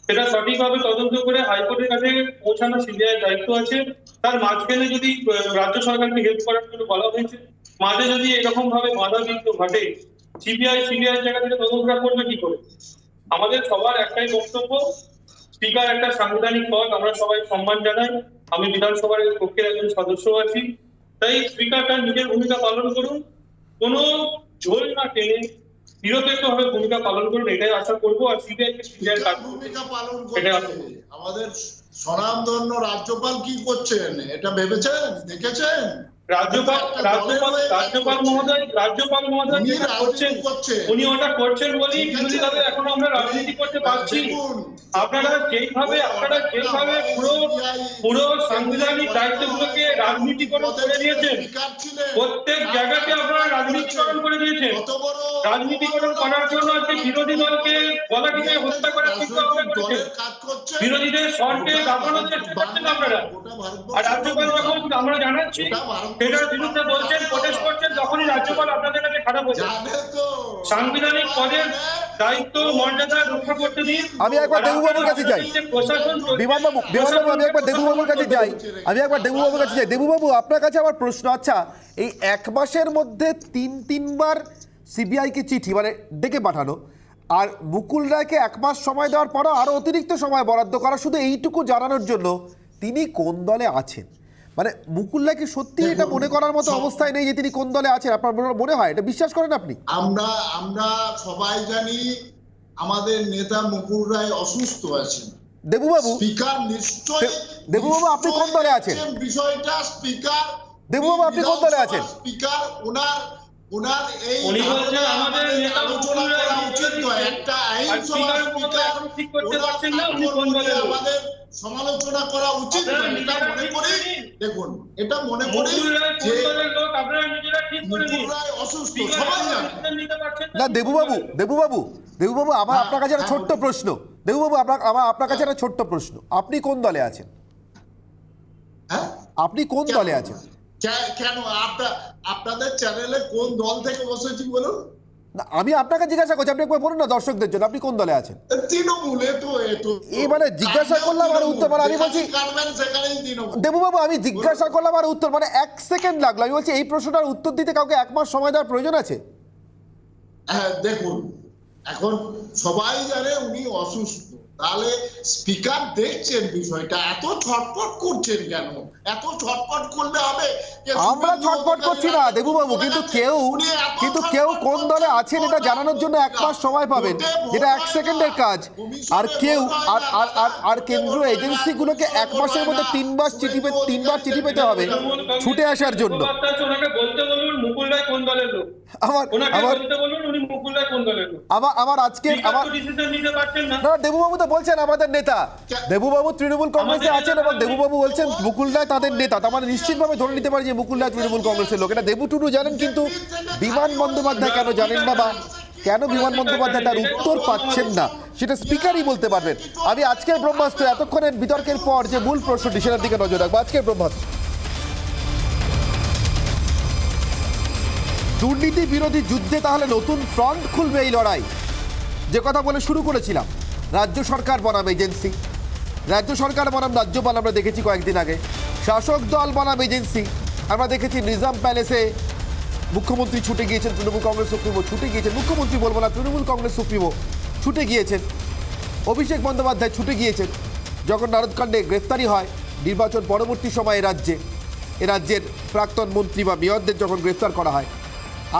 সেটা সঠিকভাবে তদন্ত করে হাইকোর্টের কাছে পৌঁছানো সিবিআই দায়িত্ব আছে। তার মাঝখানে যদি রাজ্য সরকারকে হেল্প করার জন্য বলা হয়েছে, মাঝে যদি এরকম ভাবে বাধা বিঘ্ন ঘটে সিবিআই জায়গা থেকে তদন্তটা করবে কি করে? আমাদের সবার একটাই বক্তব্য, স্পিকার একটা সাংবিধানিক পদ, আমরা সবাই সম্মান জানাই। আমি বিধানসভার পক্ষের একজন সদস্য আছি, তাই স্পিকার তার নিজের ভূমিকা পালন করুন, কোনো ঝোল না টেনে নিরপেক্ষভাবে ভূমিকা পালন করুন, এটাই আশা করবো। আর সিবিআই কে সিবিআই কাজ করবে। ভূমিকা পালন এটা করছে আমাদের স্বনামধন্য রাজ্যপাল কি করছেন এটা ভেবেছেন, দেখেছেন? রাজ্যপাল মহোদয় উনি যেটা করছেন, রাজনীতি করছেন। উনি ওটা করছেন বলেই ঠিক আছে। বিরোধীভাবে এখন আমরা রাজনীতি করতে পারছি। দেখুন, আপনারা যেইভাবে পুরো সাংবিধানিক দায়িত্বগুলোকে রাজনীতিকরণ করে দিয়েছেন, স্পিকার ছিলেন, প্রত্যেক জায়গাতে আপনারা রাজনীতিকরণ করে দিয়েছেন। কত বড় রাজনীতিকরণ করার জন্য আজকে বিরোধী দলকে গলা টিপে হত্যা করার চিন্তা ভাবনা করেছেন। দলের কাজ করছে, বিরোধীদের স্বরকে দাবানোর চেষ্টা করছেন আপনারা। গোটা ভারতবর্ষ আর রাজ্যপাল যখন আমরা জানাচ্ছি সেটার বিরুদ্ধে বলছেন, প্রটেস্ট করছেন, তখনই রাজ্যপাল আপনাদের কাছে খারাপ হচ্ছে। জানে তো সাংবিধানিক পদের দায়িত্ব মর্যাদা রক্ষা করতে দিন। আমি একবার দেবুবাবুর কাছে যাই। বিমানবাবু আমি একবার দেবুবাবুর কাছে যাই। দেবুবাবু, আপনার কাছে আমার প্রশ্ন, আচ্ছা এই এক মাসের মধ্যে তিনবার সিবিআইকে চিঠি মানে ডেকে পাঠানো, আর মুকুল রায়কে এক মাস সময় দেওয়ার পরও আরো অতিরিক্ত সময় বরাদ্দ করা, শুধু এইটুকু জানানোর জন্য তিনি কোন দলে আছেন। মানে মুকুল রায় কি সত্যি এটা মনে করার মতো অবস্থায় নেই যে তিনি কোন দলে আছেন? আপনার মনে হয় এটা বিশ্বাস করেন আপনি? আমরা সবাই জানি আমাদের নেতা মুকুল রায় অসুস্থ আছেন। দেবুবাবু, স্পিকার নিশ্চয়ই দেবুবাবু আপনি কোন দলে আছেন? বিষয়টা স্পিকার, দেবুবাবু আপনি কোন দলে আছেন? স্পিকার ওনার এই উনি বলছেন আমাদের নেতা আলোচনা করা উচিত নয়। একটা আইনসভার স্পিকার ঠিক করতে পারছেন না, উনি কোন দলে আমাদের সমালোচনা করা উচিত নয়। এটা মনে করি, দেখুন এটা মনে করি যে মুকুল রায় অসুস্থ, সবাই জানে। না দেবুবাবু আমার আপনার কাছে একটা ছোট্ট প্রশ্ন। দেবুবাবু আপনার কাছে একটা ছোট্ট প্রশ্ন, আপনি কোন দলে আছেন? হ্যাঁ, আপনি কোন দলে আছেন? কেন আপনাদের চ্যানেলে কোন দল থেকে বসেছি বলুন? না আমি আপনাকে জিজ্ঞাসা করছি, আপনি একবার বলুন না দর্শকদের জন্য, আপনি কোন দলে আছেন? তৃণমূলে তো এই মানে জিজ্ঞাসা করলাম আর উত্তর, মানে আমি বলছি দেবুবাবু আমি জিজ্ঞাসা করলাম আর উত্তর, মানে 1 সেকেন্ড লাগলো। আমি বলছি এই প্রশ্নটার উত্তর দিতে কাউকে 1 মাস সময় দেওয়ার প্রয়োজন আছে? হ্যাঁ দেখুন, এখন সবাই জানে উনি অসুস্থ, তাহলে স্পিকার দেখছেন বিষয়টা, এত ছটফট করছেন কেন? এত ছটফট করলে হবে? আমরা ছটফট করছি না দেবুবাবু, কিন্তু কেউ কোন দলে আছেন এটা জানানোর জন্য 1 মাস সময় পাবেন, যেটা 1 সেকেন্ডের কাজ। আর কেউ আর কেন্দ্রীয় এজেন্সিগুলোকে 1 মাসের মধ্যে 3বার চিঠি পেতে হবে ছুটে আসার জন্য। আমার আজকে দেবুবাবু তো বলছেন আমাদের নেতা, দেবুবাবু তৃণমূল কংগ্রেসে আছেন এবং দেবুবাবু বলছেন মুকুল রায় তাদের নেতা, তার মানে নিশ্চিতভাবে ধরে নিতে পারি যে মুকুল রায় তৃণমূল কংগ্রেসের লোক। এটা দেবু টুডু জানেন, কিন্তু বিমান বন্দ্যোপাধ্যায় কেন জানেন না, বা কেন বিমান বন্দ্যোপাধ্যায় তার উত্তর পাচ্ছেন না সেটা স্পিকারই বলতে পারবেন। আমি আজকের ব্রহ্মাস্ত্র এতক্ষণের বিতর্কের পর যে মূল প্রশ্নটি সেটার দিকে নজর রাখবো। আজকের ব্রহ্মাস্ত্র, দুর্নীতি বিরোধী যুদ্ধে তাহলে নতুন ফ্রন্ট খুলবে এই লড়াই, যে কথা বলে শুরু করেছিলাম। রাজ্য সরকার বনাম এজেন্সি, রাজ্য সরকার বনাম রাজ্যপাল আমরা দেখেছি কয়েকদিন আগে, শাসক দল বনাম এজেন্সি আমরা দেখেছি। নিজাম প্যালেসে মুখ্যমন্ত্রী ছুটে গিয়েছেন, তৃণমূল কংগ্রেস সুপ্রিমো ছুটে গিয়েছেন, মুখ্যমন্ত্রী বলবো না, তৃণমূল কংগ্রেস সুপ্রিমো ছুটে গিয়েছেন, অভিষেক বন্দ্যোপাধ্যায় ছুটে গিয়েছেন। যখন নারদকাণ্ডে গ্রেফতারি হয় নির্বাচন পরবর্তী সময়ে এ রাজ্যের প্রাক্তন মন্ত্রী বা মেয়রদের যখন গ্রেফতার করা হয়,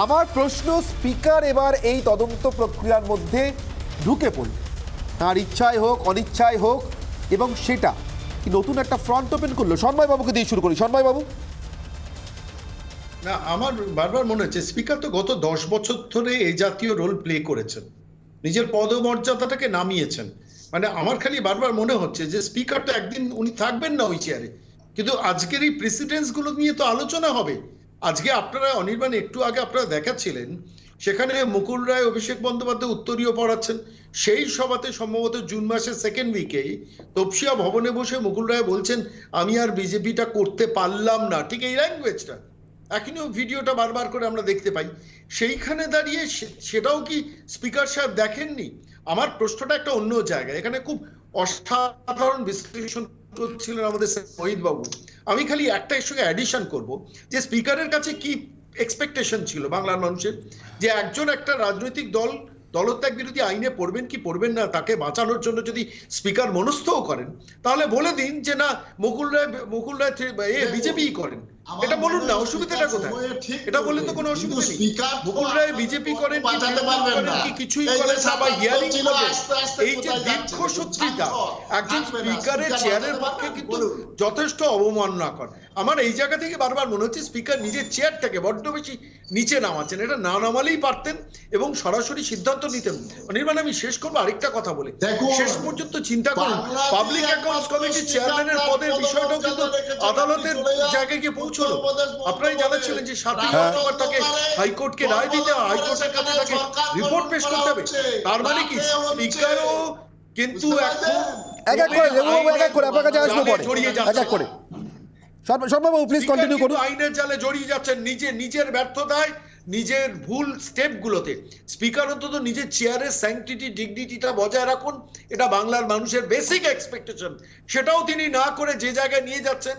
আমার প্রশ্ন স্পিকার এবার এই তদন্ত প্রক্রিয়ার মধ্যে ঢুকে পড়ল, তার ইচ্ছায় হোক অনিচ্ছায় হোক, এবং সেটা কি নতুন একটা ফ্রন্ট ওপেন করলো? সন্ময়বাবুকে দিয়ে শুরু করি। সন্ময়বাবু, না আমার বারবার মনে হচ্ছে স্পিকার তো গত 10 বছর ধরে এই জাতীয় রোল প্লে করেছেন, নিজের পদমর্যাদাটাকে নামিয়েছেন। মানে আমার খালি বারবার মনে হচ্ছে যে স্পিকার তো একদিন উনি থাকবেন না ওই চেয়ারে, কিন্তু আজকের এই প্রেসিডেন্স গুলো নিয়ে তো আলোচনা হবে। আজকে আপনারা অনির্বাণ একটু আগে আপনারা দেখাচ্ছিলেন, সেখানে মুকুল রায় অভিষেক বন্দ্যোপাধ্যায় উত্তরীয় পড়াচ্ছেন। সেই সভাতে সম্ভবত জুন মাসের 2nd উইকে তপসিয়া ভবনে বসে মুকুল রায় বলছেন আমি আর বিজেপিটা করতে পারলাম না, ঠিক এই ল্যাঙ্গুয়েজটা এখনও ভিডিওটা বারবার করে আমরা দেখতে পাই। সেইখানে দাঁড়িয়ে সেটাও কি স্পিকার সাহেব দেখেননি? আমার প্রশ্নটা একটা অন্য জায়গায়, এখানে খুব অসাধারণ বিশ্লেষণ করছিলেন আমাদের শহীদ বাবু। আমি খালি একটা এর সঙ্গে অ্যাডিশন করব যে স্পিকারের কাছে কি এক্সপেকটেশন ছিল বাংলার মানুষের যে একজন একটা রাজনৈতিক দলত্যাগ বিরোধী আইনে পড়বেন কি পড়বেন না, তাকে বাঁচানোর জন্য যদি স্পিকার মনস্থও করেন তাহলে বলে দিন যে না মুকুল রায় বিজেপি করেন, এটা বলুন না, অসুবিধাটা কোথায়? এটা বললে তো কোনো অসুবিধা নেই। মুকুল রায় বিজেপি করেন কি কিছুই করেন না বা হিয়ারিং করবেন, এই যে দীর্ঘসূত্রিতা একজন স্পিকারের চেয়ারের পক্ষে কিন্তু যথেষ্ট অবমাননা করে। আমার এই জায়গা থেকে বারবার মনে হচ্ছে স্পিকার নিজের চেয়ারটাকে বড্ড বেশি নিচে নামাচ্ছেন, এটা না নামালেই পারতেন এবং সরাসরি সিদ্ধান্ত নিতেন। অনির্বাণ, আমি শেষ করবো আরেকটা কথা বলে, শেষ পর্যন্ত চিন্তা করুন পাবলিক অ্যাকাউন্টস কমিটির চেয়ারম্যানের পদের বিষয়টাও কিন্তু আদালতের জায়গায় গিয়ে পৌঁছলো। আপনারাই জানাচ্ছিলেন যে 7ই অক্টোবর তাকে হাইকোর্টকে রায় দিতে হবে, হাইকোর্টের কাছে তাকে রিপোর্ট পেশ করতে হবে। তার মানে কি স্পিকারও কিন্তু এখন এক এক করে লেবুবাবু, এক এক করে আপনার কাছে আসবো পরে, এক এক করে। শর্মাবাবু প্লিজ কন্টিনিউ করুন। আইনের জালে জড়িয়ে যাচ্ছেন নিজের ব্যর্থতায়, নিজের ভুল স্টেপগুলোতে। স্পিকার অন্তত নিজের চেয়ারের স্যাংটিটি ডিগনিটিটা বজায় রাখুন, এটা বাংলার মানুষের বেসিক এক্সপেকটেশন। সেটাও তিনি না করে যে জায়গায় নিয়ে যাচ্ছেন,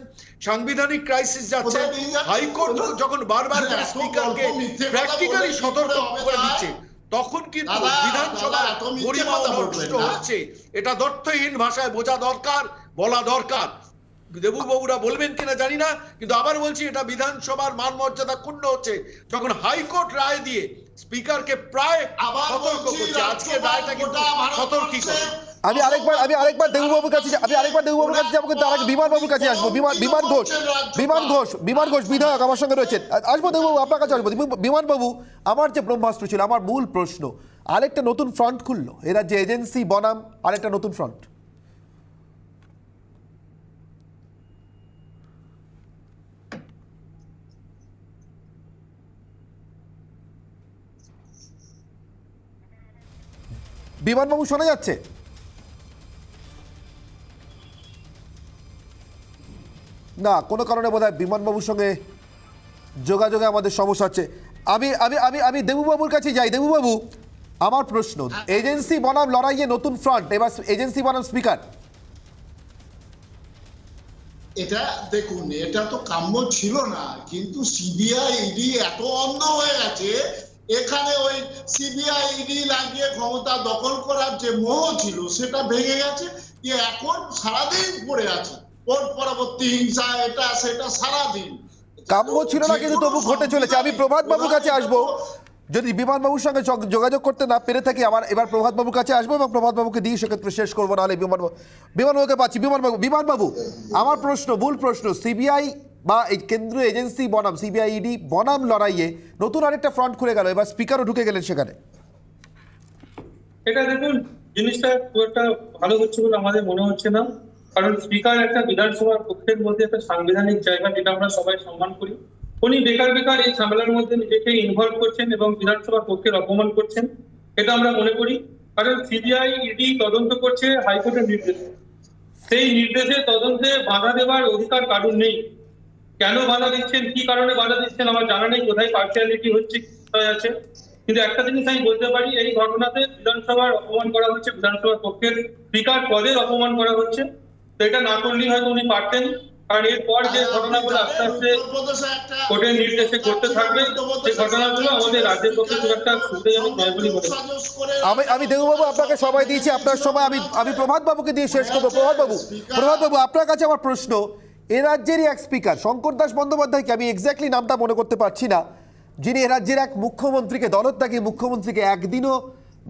সাংবিধানিক ক্রাইসিস যাচ্ছে। হাইকোর্ট যখন বারবার স্পিকারকে প্র্যাকটিক্যালি সতর্ক করে দিচ্ছে, তখন কিন্তু বিধানসভার গরিমা নষ্ট হচ্ছে। এটা দর্থহীন ভাষায় বোঝা দরকার, বলা দরকার। দেবুবাবুরা বলবেন কিনা জানি না, কিন্তু আবার বলছি এটা বিধানসভার মান মর্যাদা ক্ষুণ্ণ হচ্ছে যখন হাইকোর্ট রায় দিয়ে স্পিকারকে প্রায় সতর্ক করছে। আজকে রায়টা কিন্তু সতর্কী করে। আমি আরেকবার দেবুবাবুর কাছে যাবো, কিন্তু আরেক বিমানবাবুর কাছে আসবো। বিমান ঘোষ বিধায়ক আমার সঙ্গে রয়েছেন। আসবো দেবুবাবু, আপনার কাছে আসবো। বিমানবাবু, আমার যে ব্রহ্মাস্ত্র ছিল, আমার মূল প্রশ্ন, আরেকটা নতুন ফ্রন্ট খুললো এরা, যে এজেন্সি বনাম আরেকটা নতুন ফ্রন্ট। বিমানবাবু শোনা যাচ্ছে? না, কোনো কারণে বোধহয় বিমানবাবুর সঙ্গে যোগাযোগে আমাদের সমস্যা হচ্ছে। আমি দেবুবাবুর কাছে যাই। দেবুবাবু, আমার প্রশ্ন, এজেন্সি বনাম লড়াইয়ে নতুন ফ্রন্ট, এবার এজেন্সি বনাম স্পিকার। এটা দেখুন, এটা তো কাম্য ছিল না, কিন্তু সিবিআই ইডি এত অন্ধ হয়ে গেছে, এখানে ওই সিবিআই ইডি লাগিয়ে ক্ষমতা দখল করার যে মোহ ছিল সেটা ভেঙে গেছে। এখন সারাদিন পড়ে আছে কোর্ট পরবর্তী হিংসা, এটা সেটা সারাদিন। কাম্য ছিল না কিন্তু তবু ঘটে চলেছে। আমি প্রভাত বাবুর কাছে আসবো, যদি বিমানবাবুর সঙ্গে যোগাযোগ করতে না পেরে থাকি আমার এবার প্রভাত বাবুর কাছে আসবো এবং প্রভাত বাবুকে দিয়ে সেক্ষেত্রে শেষ করবো, নাহলে বিমানবাবুকে পাচ্ছি। বিমানবাবু, আমার প্রশ্ন, মূল প্রশ্ন, সিবিআই বা এই কেন্দ্রীয় এজেন্সি বনাম সিবিআই ইডি বনাম লড়াইয়ে নতুন আরেকটা ফ্রন্ট খুলে গেল, এবার স্পিকারও ঢুকে গেলেন সেখানে। এটা দেখুন, জিনিসটা খুব একটা ভালো হচ্ছে বলে আমাদের মনে হচ্ছে না, কারণ স্পিকার একটা বিধানসভার পক্ষের মধ্যে একটা সাংবিধানিক জায়গা, যেটা আমরা সবাই সম্মান করি। উনি বেকার এই ঝামেলার মধ্যে নিজেকে ইনভলভ করছেন এবং বিধানসভার পক্ষের অপমান করছেন, এটা আমরা মনে করি। কারণ সিবিআই ইডি তদন্ত করছে হাইকোর্টের নির্দেশে, সেই নির্দেশে তদন্তে বাধা দেওয়ার অধিকার কারণ নেই। কেন বাধা দিচ্ছেন, কি কারণে বাধা দিচ্ছেন আমার জানা নেই, কোথায় পার্সিয়ালিটি হচ্ছে আছে। কিন্তু একটা জিনিস আমি বলতে পারি, এই ঘটনাতে বিধানসভার অপমান করা হচ্ছে, বিধানসভার পক্ষের স্পিকার পদের অপমান করা হচ্ছে। তো এটা না করলেই হয়তো উনি পারতেন, কারণ এরপর যে ঘটনাগুলো আস্তে আস্তে কোর্টের নির্দেশে করতে থাকবে, সেই ঘটনাগুলো আমাদের রাজ্যের পক্ষে খুব একটা সুবিধাজনক নয় বলে মনে হয়। আমি দেবুবাবু আপনাকে সময় দিয়েছি, আপনার সময় আমি প্রভাত বাবুকে দিয়ে শেষ করবো। প্রভাত বাবু, আপনার কাছে আমার প্রশ্ন, এ রাজ্যেরই এক স্পিকার শঙ্কর দাস বন্দ্যোপাধ্যায়কে, আমি এক্স্যাক্টলি নামটা মনে করতে পারছি না, যিনি এ রাজ্যের এক মুখ্যমন্ত্রীকে, দলত্যাগী মুখ্যমন্ত্রীকে একদিনও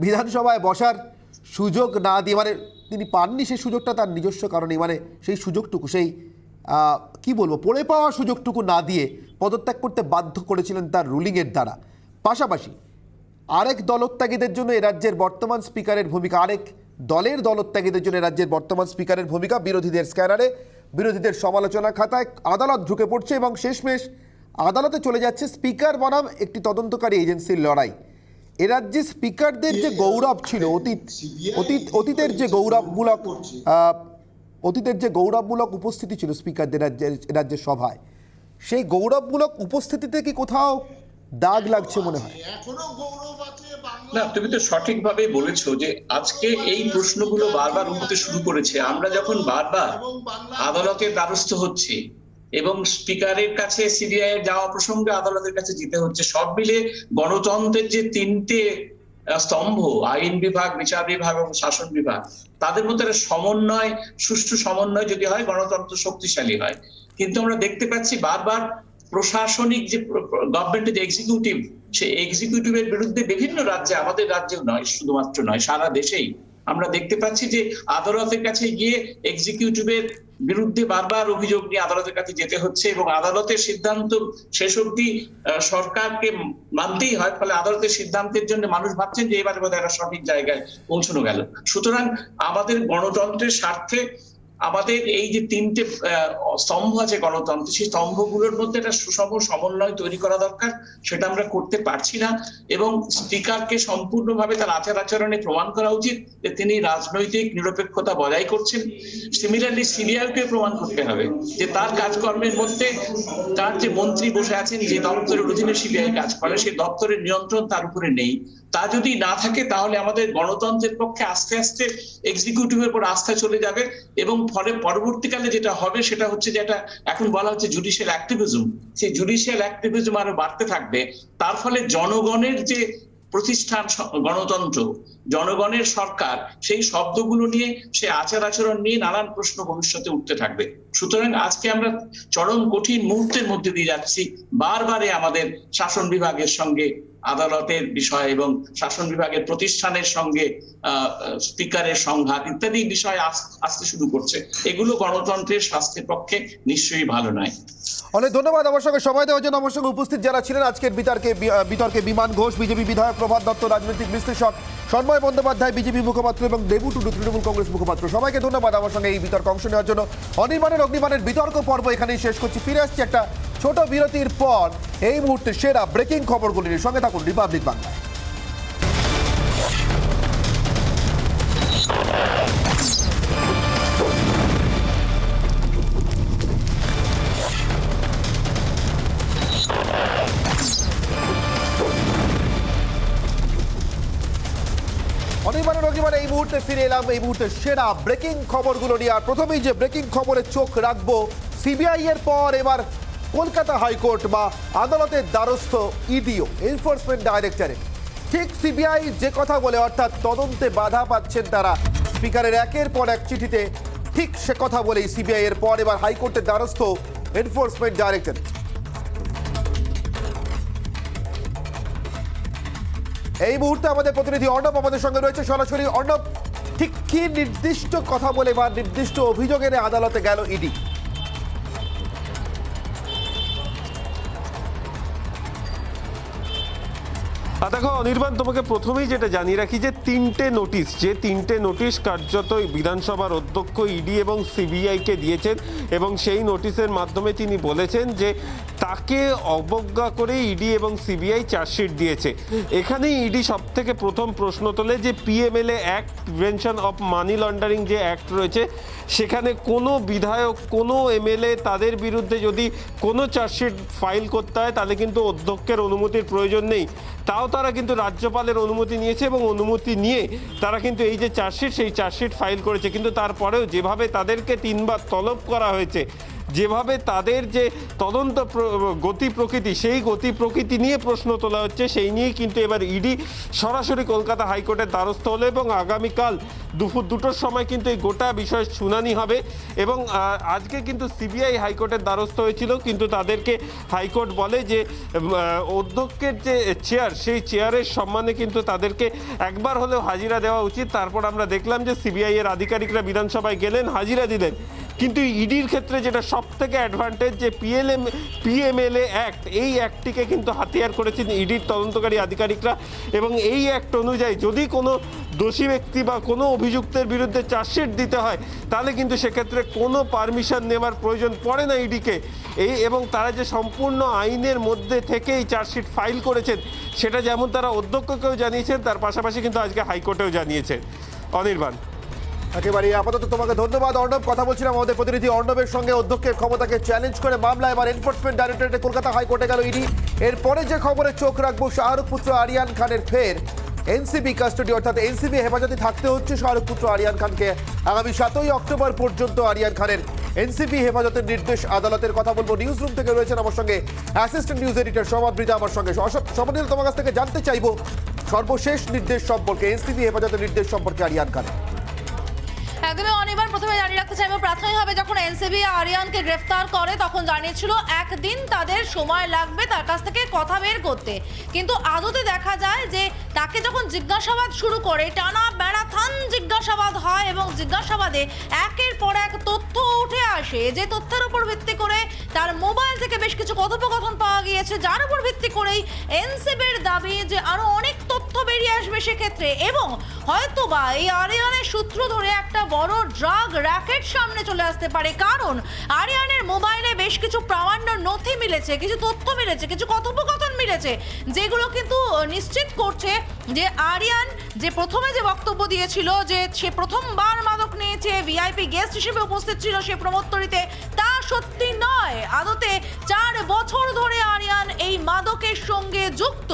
বিধানসভায় বসার সুযোগ না দিয়ে, মানে তিনি পাননি সেই সুযোগটা তার নিজস্ব কারণে, মানে সেই সুযোগটুকু, সেই কি বলবো, পড়ে পাওয়া সুযোগটুকু না দিয়ে পদত্যাগ করতে বাধ্য করেছিলেন তার রুলিংয়ের দ্বারা। পাশাপাশি আরেক দলত্যাগীদের জন্য এ রাজ্যের বর্তমান স্পিকারের ভূমিকা, আরেক দলের দলত্যাগীদের জন্য এ রাজ্যের বর্তমান স্পিকারের ভূমিকা, বিরোধীদের স্ক্যানারে, বিরোধীদের সমালোচনা খাতায় আদালত ঢুকে পড়ছে এবং শেষমেশ আদালতে চলে যাচ্ছে স্পিকার বনাম একটি তদন্তকারী এজেন্সির লড়াই। এ রাজ্যে স্পিকারদের যে গৌরব ছিল, অতীতের যে গৌরবমূলক উপস্থিতি ছিল স্পিকারদের রাজ্যের সভায়, সেই গৌরবমূলক উপস্থিতিতে কি কোথাও দাগ লাগছে মনে হয়? না, তুমি তো সঠিকভাবে বলেছো যে আজকে এই প্রশ্নগুলো বারবার উঠতে শুরু করেছে। আমরা যখন বারবার আদালতের দ্বারস্থ হচ্ছি এবং স্পিকারের কাছে সিবিআই যাওয়া প্রসঙ্গে আদালতের কাছে যেতে হচ্ছে। সব মিলে গণতন্ত্রের যে তিনটে স্তম্ভ, আইন বিভাগ, বিচার বিভাগ এবং শাসন বিভাগ, তাদের মধ্যে একটা সমন্বয়, সুষ্ঠু সমন্বয় যদি হয়, গণতন্ত্র শক্তিশালী হয়। কিন্তু আমরা দেখতে পাচ্ছি বারবার প্রশাসনিক যে গভর্নমেন্টের যে এক্সিকিউটিভ, সেই এক্সিকিউটিভের বিরুদ্ধে বিভিন্ন রাজ্যে, আমাদের রাজ্যেও নয়, শুধুমাত্র নয়, সারা দেশেই আমরা দেখতে পাচ্ছি যে আদালতের কাছে গিয়ে এক্সিকিউটিভের বিরুদ্ধে বারবার অভিযোগ নিয়ে আদালতের কাছে যেতে হচ্ছে এবং আদালতের সিদ্ধান্ত শেষ অবধি সরকারকে মানতেই হয়। ফলে আদালতের সিদ্ধান্তের জন্য মানুষ ভাবছেন যে এবারে বোধহয় একটা সঠিক জায়গায় পৌঁছানো গেল। সুতরাং আমাদের গণতন্ত্রের স্বার্থে আমাদের এই যে তিনটে স্তম্ভ আছে গণতন্ত্র, সেই স্তম্ভগুলোর মধ্যে একটা সুষম সমন্বয় তৈরি করা দরকার। সেটা আমরা করতে পারছি না এবং স্পিকারকে সম্পূর্ণভাবে তার আচার আচরণে প্রমাণ করা উচিত যে তিনি রাজনৈতিক নিরপেক্ষতা বজায় করছেন। সিমিলারলি সিবিআইকে প্রমাণ করতে হবে যে তার কাজকর্মের মধ্যে তার যে মন্ত্রী বসে আছেন, যে দপ্তরের অধীনে সিবিআই কাজ করে, সেই দপ্তরের নিয়ন্ত্রণ তার উপরে নেই। তা যদি না থাকে তাহলে আমাদের গণতন্ত্রের পক্ষে আস্তে আস্তে এক্সিকিউটিভের উপর আস্থা চলে যাবে এবং ফলে পরবর্তীকালে যেটা হবে সেটা হচ্ছে যে এটা এখন বলা হচ্ছে জুডিশিয়াল অ্যাক্টিভিজম, সেই জুডিশিয়াল অ্যাক্টিভিজম আরো বাড়তে থাকবে। তার ফলে জনগণের যে প্রতিষ্ঠান গণতন্ত্র, জনগণের সরকার, সেই শব্দগুলো নিয়ে, সে আচার আচরণ নিয়ে নানান প্রশ্ন ভবিষ্যতে উঠতে থাকবে। সুতরাং আজকে আমরা চরম কঠিন মুহূর্তের মধ্যে দিয়ে যাচ্ছি। বারবারে আমাদের শাসন বিভাগের সঙ্গে আদালতের বিষয় এবং শাসন বিভাগের প্রতিষ্ঠানের সঙ্গে স্পিকারের সংঘাত ইত্যাদি বিষয় আসতে শুরু করছে। এগুলো গণতন্ত্রের স্বাস্থ্যের পক্ষে নিশ্চয়ই ভালো নয়। অনেক ধন্যবাদ আমার সঙ্গে সময় দেওয়ার জন্য। আমার সঙ্গে উপস্থিত যারা ছিলেন আজকের বিতর্কে বিমান ঘোষ, বিজেপি বিধায়ক প্রভাত দত্ত, রাজনৈতিক বিশ্লেষক সন্ময় বন্দ্যোপাধ্যায়, বিজেপি মুখপাত্র, এবং দেবু টুডু, তৃণমূল কংগ্রেস মুখপাত্র। সবাইকে ধন্যবাদ আমার সঙ্গে এই বিতর্কে অংশ নেওয়ার জন্য। অনির্বাণের অগ্নিবাণের বিতর্ক পর্ব এখানেই শেষ করছি। ফিরে আসছি একটা ছোট বিরতির পর এই মুহূর্তে সেরা ব্রেকিং খবরগুলি নিয়ে। সঙ্গে থাকুন রিপাবলিক বাংলায়। অনির্বাণের অগ্নিবাণে এই মুহূর্তে ফিরে এলাম, এই মুহূর্তে সেরা ব্রেকিং খবরগুলো নিয়ে। আর প্রথমেই যে ব্রেকিং খবরে চোখ রাখবো, সিবিআই এর পর এবার কলকাতা হাইকোর্ট বা আদালতের দ্বারস্থ ইডিও, এনফোর্সমেন্ট ডাইরেক্টরেট। ঠিক সিবিআই যে কথা বলে, অর্থাৎ তদন্তে বাধা পাচ্ছেন তারা স্পিকারের একের পর এক চিঠিতে, ঠিক সে কথা বলেই সিবিআই এর পর এবার হাইকোর্টের দ্বারস্থ এনফোর্সমেন্ট ডাইরেক্টরেট। এই মুহূর্তে আমাদের প্রতিনিধি অর্ণব আমাদের সঙ্গে রয়েছে সরাসরি। অর্ণব, ঠিক কি নির্দিষ্ট কথা বলে বা নির্দিষ্ট অভিযোগ এনে আদালতে গেল ইডি? দেখো অনির্বাণ, তোমাকে প্রথমেই যেটা জানিয়ে রাখি যে তিনটে নোটিশ কার্যত বিধানসভার অধ্যক্ষ ইডি এবং সিবিআইকে দিয়েছেন এবং সেই নোটিশের মাধ্যমে তিনি বলেছেন যে তাকে অবজ্ঞা করে ইডি এবং সিবিআই চার্জশিট দিয়েছে। এখানেই ইডি সব থেকে প্রথম প্রশ্ন তোলে যে PMLA act, prevention of money laundering যে অ্যাক্ট রয়েছে, সেখানে কোনো বিধায়ক, কোনো এমএলএ তাদের বিরুদ্ধে যদি কোনো চার্জশিট ফাইল করতে হয় তাহলে কিন্তু অধ্যক্ষের অনুমতির প্রয়োজন নেই। তাও তারা কিন্তু রাজ্যপালের অনুমতি নিয়েছে এবং অনুমতি নিয়ে তারা কিন্তু এই যে চার্জশিট, সেই চার্জশিট ফাইল করেছে। কিন্তু তারপরেও যেভাবে তাদেরকে 3 বার তলব করা হয়েছে, যেভাবে তাদের যে তদন্ত গতি প্রকৃতি, সেই গতি প্রকৃতি নিয়ে প্রশ্ন তোলা হচ্ছে, সেই নিয়েই কিন্তু এবার ইডি সরাসরি কলকাতা হাইকোর্টের দ্বারস্থ হলো এবং আগামীকাল দুপুর 2টোর সময় কিন্তু এই গোটা বিষয়ের শুনানি হবে। এবং আজকে কিন্তু সিবিআই হাইকোর্টের দ্বারস্থ হয়েছিল, কিন্তু তাদেরকে হাইকোর্ট বলে যে অধ্যক্ষের যে চেয়ার, সেই চেয়ারের সম্মানে কিন্তু তাদেরকে একবার হলেও হাজিরা দেওয়া উচিত। তারপর আমরা দেখলাম যে সিবিআই এর আধিকারিকরা বিধানসভায় গেলেন, হাজিরা দিলেন। কিন্তু ইডির ক্ষেত্রে যেটা সব থেকে অ্যাডভান্টেজ, যে পিএমএলএ অ্যাক্ট, এই অ্যাক্টটিকে কিন্তু হাতিয়ার করেছেন ইডির তদন্তকারী আধিকারিকরা। এবং এই অ্যাক্ট অনুযায়ী যদি কোনো দোষী ব্যক্তি বা কোনো অভিযুক্তের বিরুদ্ধে চার্জশিট দিতে হয়, তাহলে কিন্তু সেক্ষেত্রে কোনো পারমিশন নেওয়ার প্রয়োজন পড়ে না ইডিকে। এবং তারা যে সম্পূর্ণ আইনের মধ্যে থেকেই চার্জশিট ফাইল করেছেন, সেটা যেমন তারা অধ্যক্ষকেও জানিয়েছেন, তার পাশাপাশি কিন্তু আজকে হাইকোর্টেও জানিয়েছেন। অনির্বাণ, একেবারে আপাতত তোমাকে ধন্যবাদ অর্ণব। কথা বলছিলাম আমাদের প্রতিনিধি অর্ণবের সঙ্গে। অধ্যক্ষের ক্ষমতাকে চ্যালেঞ্জ করে মামলা এবার এনফোর্সমেন্ট ডাইরেক্টরেটে কলকাতা হাইকোর্টে গেল ইডি। এরপরে যে খবরে চোখ রাখবো, শাহরুখ পুত্র আরিয়ান খানের ফের এনসিবি কাস্টাডি, অর্থাৎ এনসিবি হেফাজতে থাকতে হচ্ছে শাহরুখ পুত্র আরিয়ান খানকে। আগামী 7ই অক্টোবর পর্যন্ত আরিয়ান খানের এনসিপি হেফাজতের নির্দেশ আদালতের। কথা বলবো নিউজ রুম থেকে, রয়েছেন আমার সঙ্গে অ্যাসিস্ট্যান্ট নিউজ এডিটর সমাদৃতা আমার সঙ্গে। সমাদৃতা, তোমার কাছ থেকে জানতে চাইবো সর্বশেষ নির্দেশ সম্পর্কে, এনসিপি হেফাজতের নির্দেশ সম্পর্কে আরিয়ান খান। একদমই অনির্বাণ, প্রথমে জানিয়ে রাখতে চাইবো প্রাথমিকভাবে যখন এনসিবি আরিয়ানকে গ্রেফতার করে তখন জানিয়েছিল একদিন তাদের সময় লাগবে তার কাছ থেকে কথা বের করতে, কিন্তু আদতে দেখা যায় যে তাকে যখন জিজ্ঞাসাবাদ শুরু করে টানা ম্যারাথন জিজ্ঞাসাবাদ হয় এবং জিজ্ঞাসাবাদে একের পর এক তথ্য উঠে আসে, যে তথ্যের উপর ভিত্তি করে তার মোবাইল থেকে বেশ কিছু কথোপকথন পাওয়া গিয়েছে, যার উপর ভিত্তি করেই এনসিবির দাবি যে আরো অনেক তথ্য বেরিয়ে আসবে সেক্ষেত্রে, এবং হয়তোবা এই আরিয়ানের সূত্র ধরে একটা বড় ড্রাগ র্যাকেট সামনে চলে আসতে পারে। কারণ আরিয়ানের মোবাইলে বেশ কিছু প্রামাণ্য নথি মিলেছে, কিছু তথ্য মিলেছে, কিছু কথোপকথন মিলেছে, যেগুলো কিন্তু নিশ্চিত করছে যে আরিয়ান যে প্রথমে যে বক্তব্য দিয়েছিল যে সে প্রথমবার মাদক নিয়েছে, ভিআইপি গেস্ট হিসেবে উপস্থিত ছিল সে প্রমোত্তরীতে, তা সত্যি নয়। আদতে 4 বছর ধরে আরিয়ান এই মাদকের সঙ্গে যুক্ত,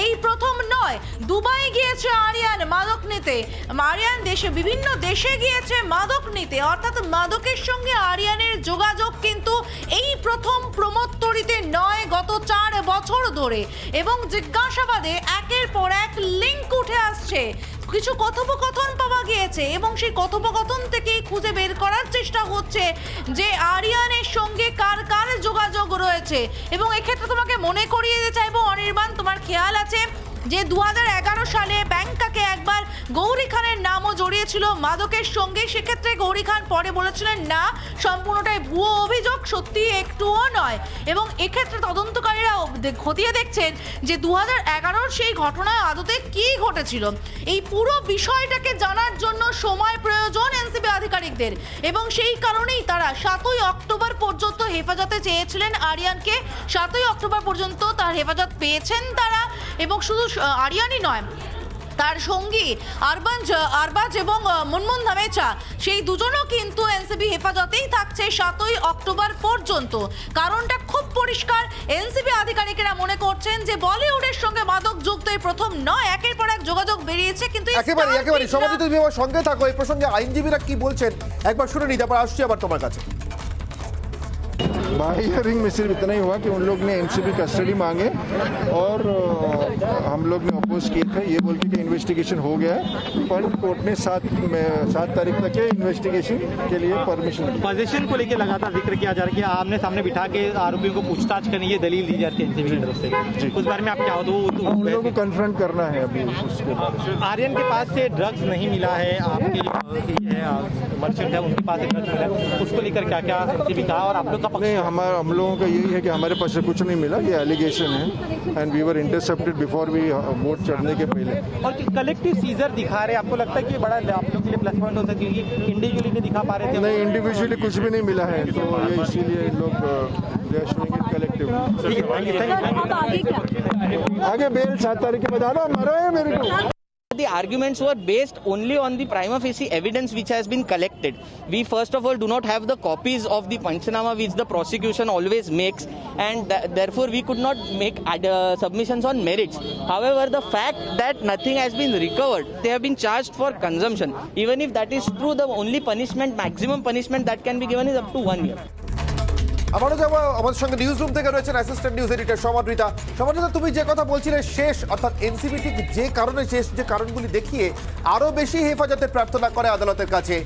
এই প্রথম নয়। দুবাই গিয়েছে আরিয়ান মাদক নিতে, আরিয়ান বিভিন্ন দেশে গিয়েছে মাদক নিতে, অর্থাৎ মাদকের সঙ্গে আরিয়ানের যোগাযোগ কিন্তু এই প্রথম প্রমোত্তরীতে নয়, গত 4 বছর ধরে। এবং জিজ্ঞাসাবাদে একের পর এক লিঙ্ক উঠে আসছে, কিছু কথোপকথন পাওয়া গিয়েছে এবং সেই কথোপকথন থেকেই খুঁজে বের করার চেষ্টা হচ্ছে যে আরিয়ানের সঙ্গে কার কার যোগাযোগ রয়েছে। এবং এক্ষেত্রে তোমাকে মনে করিয়ে দিতে চাইবো অনির্বাণ, তোমার খেয়াল আছে যে 2011 সালে ব্যাংককে একবার গৌরী খানের নামও জড়িয়েছিল মাদকের সঙ্গে, সেক্ষেত্রে গৌরী খান পরে বলেছিলেন না সম্পূর্ণটাই ভুয়ো অভিযোগ, সত্যি একটুও নয়। এবং এক্ষেত্রে তদন্তকারীরা খতিয়ে দেখছেন যে 2011 সেই ঘটনায় আদতে কী ঘটেছিল। এই পুরো বিষয়টাকে জানার জন্য সময় প্রয়োজন এনসিবি আধিকারিকদের, এবং সেই কারণেই তারা 7ই অক্টোবর পর্যন্ত হেফাজতে চেয়েছিলেন আরিয়ানকে। 7ই অক্টোবর পর্যন্ত তার হেফাজত পেয়েছেন তারা, এবং শুধু আরিয়ানই নয়, তার সঙ্গী আরবাজ এবং মুনমুন ধামেচা, সেই দুজনও কিন্তু এনসিবি হেফাজতেই থাকছে 7ই অক্টোবর পর্যন্ত। কারণটা খুব পরিষ্কার, এনসিবি আধিকারিকেরা মনে করছেন যে বলিউডের সঙ্গে মাদক যুক্ত এই প্রথম নয়, একের পর এক যোগাযোগ বেরিয়েছে। কিন্তু একেবারে সমাধিত তুমি আমার সঙ্গে থাকো, এই প্রসঙ্গে আইনজীবীরা কি বলছেন একবার শুনে নিই, তারপর আসছি আবার তোমার কাছে। बाई हियरिंग में सिर्फ इतना ही हुआ कि उन लोग ने एनसीबी कस्टडी मांगे और हम लोग ने अपोज किए थे, ये बोल के कि इन्वेस्टिगेशन हो गया है, पर कोर्ट ने 7 तारीख तक के इन्वेस्टिगेशन के लिए परमिशन दी। पोजीशन को लेकर लगातार जिक्र किया जा रहा है कि आमने सामने बिठा के आरोपियों को पूछताछ करने की दलील दी जाती है एनसीबी की तरफ से, उस बारे में आप क्या हो? तो उन लोगों को कन्फ्रंट करना है अभी उसके बारे में। आर्यन के पास से ड्रग्स नहीं मिला है, आपकी मर्चेंट है उनके पास से ड्रग्स मिला है, उसको लेकर क्या क्या एनसीबी कहा और आप लोग का पक्ष? हम लोगों का यही है कि हमारे पास से कुछ नहीं मिला, ये एलिगेशन है, and we were intercepted before we boat चढ़ने के पहले। और कलेक्टिव सीजर दिखा रहे, आपको लगता है कि बड़ा आप लोग के लिए प्लस पॉइंट हो सकती है कि इंडिविजुअली नहीं दिखा पा रहे थे? नहीं, इंडिविजुअली कुछ भी नहीं मिला है, तो ये इसीलिए लोग they are showing it collective. आगे बेल 7 तारीख के बाद आना हमारा है मेरे को। The arguments were based only on the prima facie evidence which has been collected. We first of all do not have the copies of the Panchanama which the prosecution always makes, and therefore we could not make submissions on merits. However, the fact that nothing has been recovered, they have been charged for consumption. Even if that is true, the only punishment, maximum punishment that can be given is up to 1 year. আবারও যাবো, আমাদের সঙ্গে news room থেকে রয়েছেন assistant news editor সমাদৃতা। সমাদৃতা, তুমি যে কথা বলছিলে শেষ, অর্থাৎ এনসিবি ঠিক যে কারণে শেষ যে কারণগুলি দেখিয়ে আরও বেশি হেফাজতের প্রার্থনা করে আদালতের কাছে,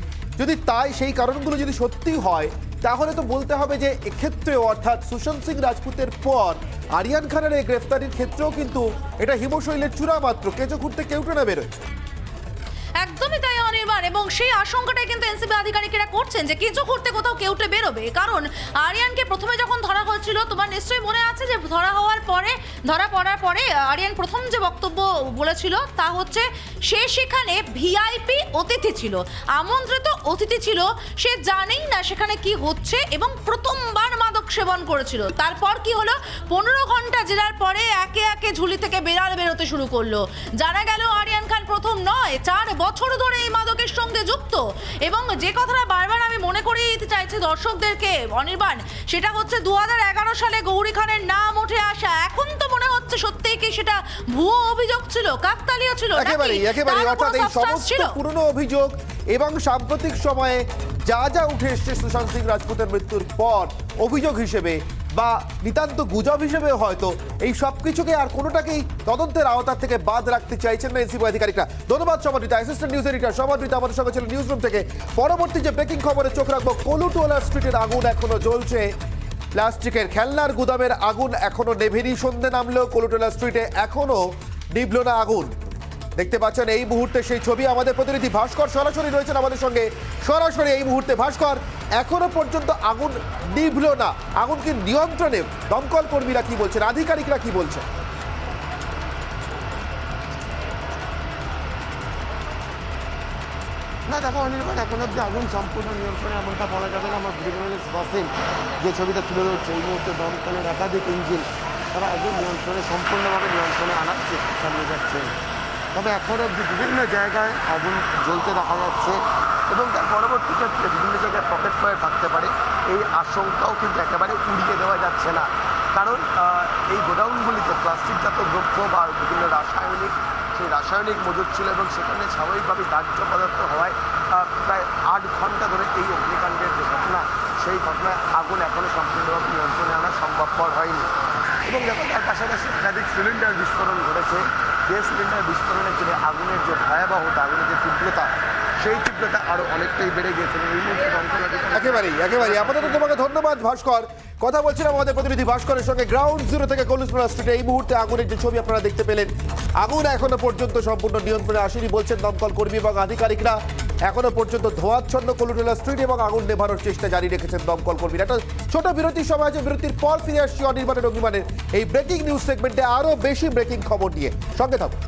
যদি তাই সেই কারণগুলো যদি সত্যি হয় তাহলে তো বলতে হবে যে এক্ষেত্রেও, অর্থাৎ সুশান্ত সিং রাজপুতের পর আরিয়ান খানের এই গ্রেফতারির ক্ষেত্রেও কিন্তু এটা হিমশৈলের চূড়া মাত্র, কেঁচো খুঁড়তে কেউটে না বেরোয়। একদমই তাই অনির্বাণ, এবং সেই আশঙ্কাটাই কিন্তু এনসিবি আধিকারিকেরা করছেন যে কিছু করতে কোথাও কেউটে বেরোবে। কারণ আরিয়ানকে প্রথমে যখন ধরা হয়েছিল, তোমার নিশ্চয়ই মনে আছে যে ধরা পড়ার পরে আরিয়ান প্রথম যে বক্তব্য বলেছিল তা হচ্ছে সে সেখানে ভিআইপি অতিথি ছিল, আমন্ত্রিত অতিথি ছিল, সে জানেই না সেখানে কি হচ্ছে এবং প্রথমবার মাদক সেবন করেছিল। তারপর কি হলো, 15 ঘন্টা জেরার পরে একে একে ঝুলি থেকে বেরোতে শুরু করলো। জানা গেল আরিয়ান খান প্রথম নয়, 4 বছর ধরে এই মাদকের সঙ্গে যুক্ত। এবং যে কথাটা বারবার আমি মনে করিয়ে দিতে চাইছি দর্শকদেরকে অনির্বাণ, সেটা হচ্ছে 2011 সালে গৌরী খানের নাম উঠে আসা। এখন তো মনে হচ্ছে হচ্ছে সত্যিই কি সেটা ভুয়ো অভিযোগ ছিল, কাকতালীয় ছিল, একেবারেই অর্থাৎ এই সমস্ত পুরনো অভিযোগ এবং সাম্প্রতিক সময়ে যা যা উঠে এসছে সুশান্ত সিং রাজপুতের মৃত্যুর পর অভিযোগ হিসেবে বা নিতান্ত গুজব হিসেবে হয়তো এই সব কিছুকে আর কোনোটাকেই তদন্তের আওতার থেকে বাদ রাখতে চাইছেন না এনসিবি আধিকারিকরা। ধন্যবাদ সমাদৃতা। অ্যাসিস্ট্যান্ট নিউজ এডিটর সমাদৃতা আমাদের সঙ্গে ছিল নিউজ রুম থেকে। পরবর্তী যে ব্রেকিং খবরে চোখ রাখবো, কলুটোলা স্ট্রিটের আগুন এখনো জ্বলছে। প্লাস্টিকের খেলনার গুদামের আগুন এখনো নেভেনি। সন্ধে নামলেও কলুটোলা স্ট্রিটে এখনো নিভল না আগুন। দেখতে পাচ্ছেন এই মুহূর্তে সেই ছবি। আমাদের প্রতিনিধি ভাস্কর সরাসরি রয়েছেন আমাদের সঙ্গে। সরাসরি এই মুহূর্তে ভাস্কর, এখনো পর্যন্ত আগুন নিভল না, আগুন কি নিয়ন্ত্রণে? দমকল কর্মীরা কি বলছেন, আধিকারিকরা কি বলছেন? না দেখো অনির্বাণ, এখন অব্দি আগুন সম্পূর্ণ নিয়ন্ত্রণে এমনটা বলা যাবে না। আমার ব্রিগেডিয়ার ওয়াসিম যে ছবিটা তুলে ধরছে, এই মুহূর্তে দমকলের একাধিক ইঞ্জিন তারা আগুন নিয়ন্ত্রণে সম্পূর্ণভাবে নিয়ন্ত্রণে আনার চেষ্টা চালিয়ে যাচ্ছে। তবে এখন অব্দি বিভিন্ন জায়গায় আগুন জ্বলতে দেখা যাচ্ছে এবং তার পরবর্তী ক্ষেত্রে বিভিন্ন জায়গায় পকেট ফায়ার থাকতে পারে, এই আশঙ্কাও কিন্তু একেবারে উড়িয়ে দেওয়া যাচ্ছে না। কারণ এই গোডাউনগুলিতে প্লাস্টিকজাত দ্রব্য বা বিভিন্ন রাসায়নিক সেই রাসায়নিক মজুদ ছিল এবং সেখানে স্বাভাবিকভাবে দাহ্য পদার্থ হওয়ায় প্রায় 8 ঘন্টা ধরে এই অগ্নিকাণ্ডের যে ঘটনা, সেই ঘটনায় আগুন এখনও সম্পূর্ণভাবে নিয়ন্ত্রণে আনা সম্ভবপর হয়নি। এবং দেখো তার পাশাপাশি একাধিক সিলিন্ডার বিস্ফোরণ ঘটেছে। গ্যাস সিলিন্ডার বিস্ফোরণের জন্য আগুনের যে ভয়াবহতা, আগুনের যে তীব্রতা, সেই তীব্রতা আরও অনেকটাই বেড়ে গিয়েছে। এই মুহূর্তে একেবারেই আপাতত তোমাকে ধন্যবাদ ভাস্কর। কথা বলছিলাম আমাদের প্রতিনিধি ভাস্করের সঙ্গে গ্রাউন্ড জিরো থেকে কলুটোলা স্ট্রিটে। এই মুহূর্তে আগুনের যে ছবি আপনারা দেখতে পেলেন, আগুন এখনো পর্যন্ত সম্পূর্ণ নিয়ন্ত্রণে আসেনি বলছেন দমকল কর্মী এবং আধিকারিকরা। এখনো পর্যন্ত ধোঁয়াচ্ছন্ন কলুটোলা স্ট্রিট এবং আগুন নেভানোর চেষ্টা জারি রেখেছেন দমকল কর্মীরা। একটা ছোট বিরতির সময় আছে, বিরতির পর ফিরে আসছি অনির্বাণের অগ্নিবাণের এই ব্রেকিং নিউজ সেগমেন্টে আরও বেশি ব্রেকিং খবর নিয়ে। সঙ্গে থাকুন।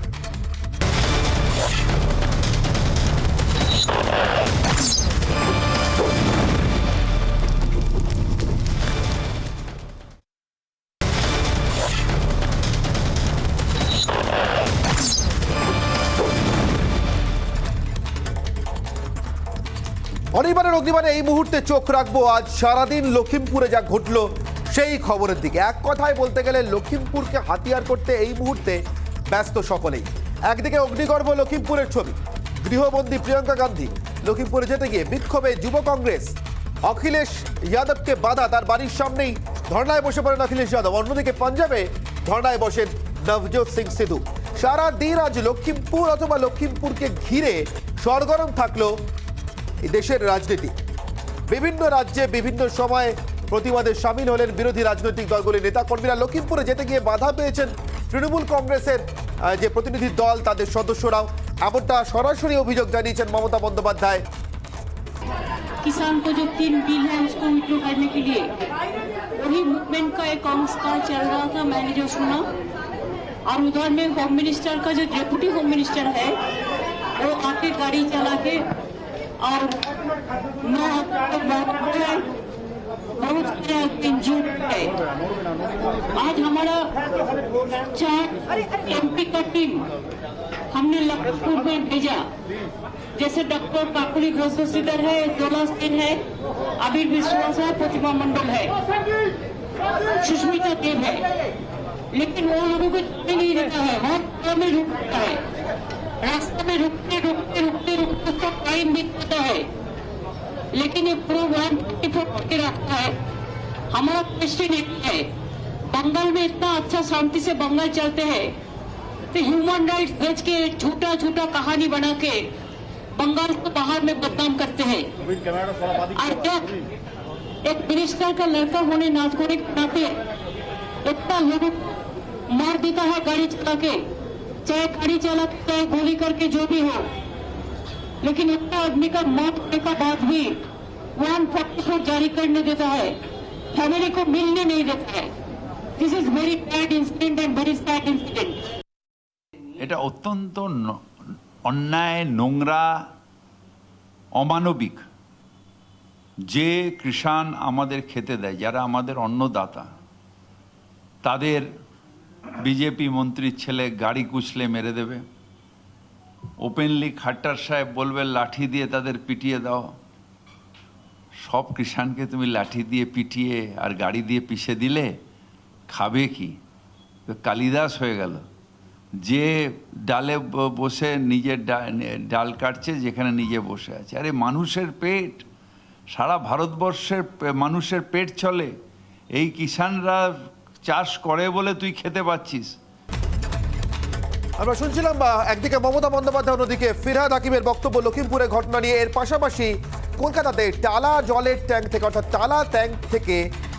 অনির্বাণের অগ্নিবাণে এই মুহূর্তে চোখ রাখবো আজ সারাদিন লখিমপুরে যা ঘটলো সেই খবরের দিকে। এক কথায় বলতে গেলে লখিমপুরকে হাতিয়ার করতে এই মুহূর্তে ব্যস্ত সকলেই। একদিকে অগ্নিগর্ভ লখিমপুরের ছবি, গৃহবন্দী প্রিয়াঙ্কা গান্ধী লখিমপুরে যেতে গিয়ে বিক্ষোভে যুব কংগ্রেস। অখিলেশ যাদবকে বাধা, তার বাড়ির সামনেই ধর্নায় বসে পড়েন অখিলেশ যাদব। অন্যদিকে পাঞ্জাবে ধর্নায় বসেন নবজোৎ সিং সিধু। সারা দিন আজ লখিমপুর অথবা লখিমপুরকে ঘিরে সরগরম থাকলো দেশের রাজনীতি। বিভিন্ন রাজ্যে বিভিন্ন সময়ে প্রতিবাদে সামিল হলেন বিরোধী রাজনৈতিক দলগুলির নেতাকর্মীরা। লখিমপুরে যেতে গিয়ে বাধা পেয়েছেন তৃণমূল কংগ্রেসের যে প্রতিনিধি দল, তাদের সদস্যরাও। এমনটা সরাসরি অভিযোগ জানিয়েছেন মমতা বন্দ্যোপাধ্যায়। किसान को जो 3 बिल है उसको विड्रॉ करने के लिए वही मूवमेंट का एक संस्कार चल रहा था, मैंने जो सुना। और उधर में होम मिनिस्टर का जो डेप्यूटी होम मिनिस्टर है वो आके गाड़ी चला के और बहुत इंजूर्ड है। आज हमारा 4 MP का टीम हमने लखनऊ में भेजा, जैसे डॉक्टर काकुली घोषितर है, जोला सिंह है, अबीर विश्वास है, प्रतिमा मंडल है, सुष्मिता देव है। लेकिन वो लोगों को जाने नहीं देता है, वहाँ में रुकता है, रास्ते में रुकते उसको टाइम बीतता है। लेकिन ये प्रोग्राम 24 के रखता है। हमारा क्वेश्चन एक है, बंगाल में इतना अच्छा शांति से बंगाल चलते हैं तो ह्यूमन राइट्स भेज के झूठा कहानी बना के बंगाल को बाहर में बदनाम करते हैं। और जब एक मिनिस्टर का लड़का होने नागरिक के नाते इतना लोगों मार देता है गाड़ी चला के, चाहे गाड़ी चला चाहे गोली करके, जो भी हो, लेकिन इतना आदमी का मौत होने का बाद भी 144 जारी करने देता है, फैमिली को मिलने नहीं देता है। This is very bad incident and very sad incident. এটা অত্যন্ত অন্যায়, নোংরা, অমানবিক যে কৃষাণ আমাদের খেতে দেয়, যারা আমাদের অন্নদাতা, তাদের বিজেপি মন্ত্রীর ছেলে গাড়ি কুচলে মেরে দেবে। ওপেনলি খাট্টার সাহেব বলবে লাঠি দিয়ে তাদের পিটিয়ে দাও। সব কৃষাণকে তুমি লাঠি দিয়ে পিটিয়ে আর গাড়ি দিয়ে পিষে দিলে খাবে কি? তো কালিদাস হয়ে গেল, যে ডালে বসে নিজের ডাল কাটছে যেখানে নিজে বসে আছে। আরে মানুষের পেট, সারা ভারতবর্ষের মানুষের পেট চলে, এই কিষানরা চাষ করে বলে তুই খেতে পাচ্ছিস। আমরা শুনছিলাম একদিকে মমতা বন্দ্যোপাধ্যায়, অন্যদিকে ফিরহাদ হাকিমের বক্তব্য লখিমপুরের ঘটনা নিয়ে। এর পাশাপাশি কলকাতাতে টালা জলের ট্যাঙ্ক থেকে, অর্থাৎ টালা ট্যাঙ্ক থেকে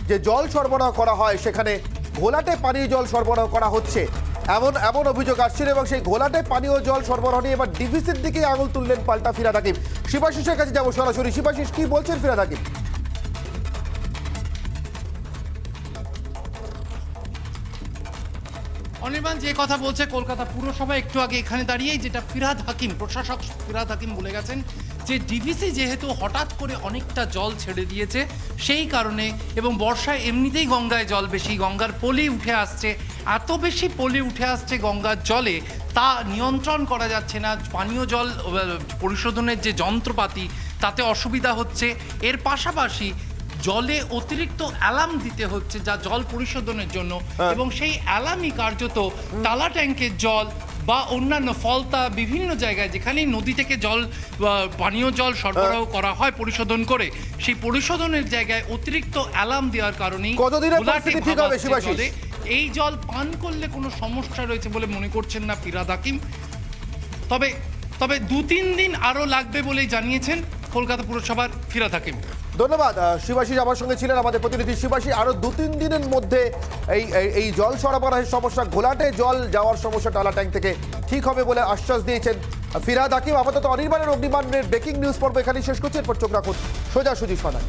যে জল সরবরাহ করা হয় সেখানে ঘোলাটে পানীয় জল সরবরাহ করা হচ্ছে, এমন অভিযোগ আসছিল। এবং সেই ঘোলাটে পানীয় জল সরবরাহ নিয়ে এবার ডিভিসির দিকে আঙুল তুললেন পাল্টা ফিরহাদ হাকিম। শিবাশিসের কাছে যাবো সরাসরি। শিবাশিস, কি বলছেন ফিরহাদ হাকিম? অনির্বাণ যে কথা বলছে কলকাতা পুরসভা একটু আগে এখানে দাঁড়িয়েই, যেটা ফিরহাদ হাকিম, প্রশাসক ফিরহাদ হাকিম বলে গেছেন যে ডিভিসি যেহেতু হঠাৎ করে অনেকটা জল ছেড়ে দিয়েছে সেই কারণে, এবং বর্ষায় এমনিতেই গঙ্গায় জল বেশি, গঙ্গার পলি উঠে আসছে, এত বেশি পলি উঠে আসছে গঙ্গার জলে তা নিয়ন্ত্রণ করা যাচ্ছে না। পানীয় জল পরিশোধনের যে যন্ত্রপাতি তাতে অসুবিধা হচ্ছে। এর পাশাপাশি জলে অতিরিক্ত অ্যালার্ম দিতে হচ্ছে যা জল পরিশোধনের জন্য, এবং সেই অ্যালার্মই কার্যত টালা ট্যাঙ্কের জল বা অন্যান্য ফলতা বিভিন্ন জায়গায় যেখানেই নদী থেকে জল পানীয় জল সরবরাহ করা হয় পরিশোধন করে, সেই পরিশোধনের জায়গায় অতিরিক্ত অ্যালার্ম দেওয়ার কারণেই এই জল পান করলে কোনো সমস্যা রয়েছে বলে মনে করছেন না ফিরহাদ হাকিম। তবে 2-3 দিন আরও লাগবে বলেই জানিয়েছেন কলকাতা পুরসভার ফিরহাদ হাকিম। ধন্যবাদ শিবাশিস, আমার সঙ্গে ছিলেন আমাদের প্রতিনিধি শিবাশিস। আরো 2-3 দিনের মধ্যে এই জল সরবরাহের সমস্যা, ঘোলাটে জল যাওয়ার সমস্যা টালা ট্যাঙ্ক থেকে ঠিক হবে বলে আশ্বাস দিয়েছেন ফিরহাদ হাকিম। আপাতত অনির্বাণের অগ্নিবাণের ব্রেকিং নিউজ পর্ব এখানেই শেষ করছি। এরপর চোখ রাখুন সোজাসুজি সনায়।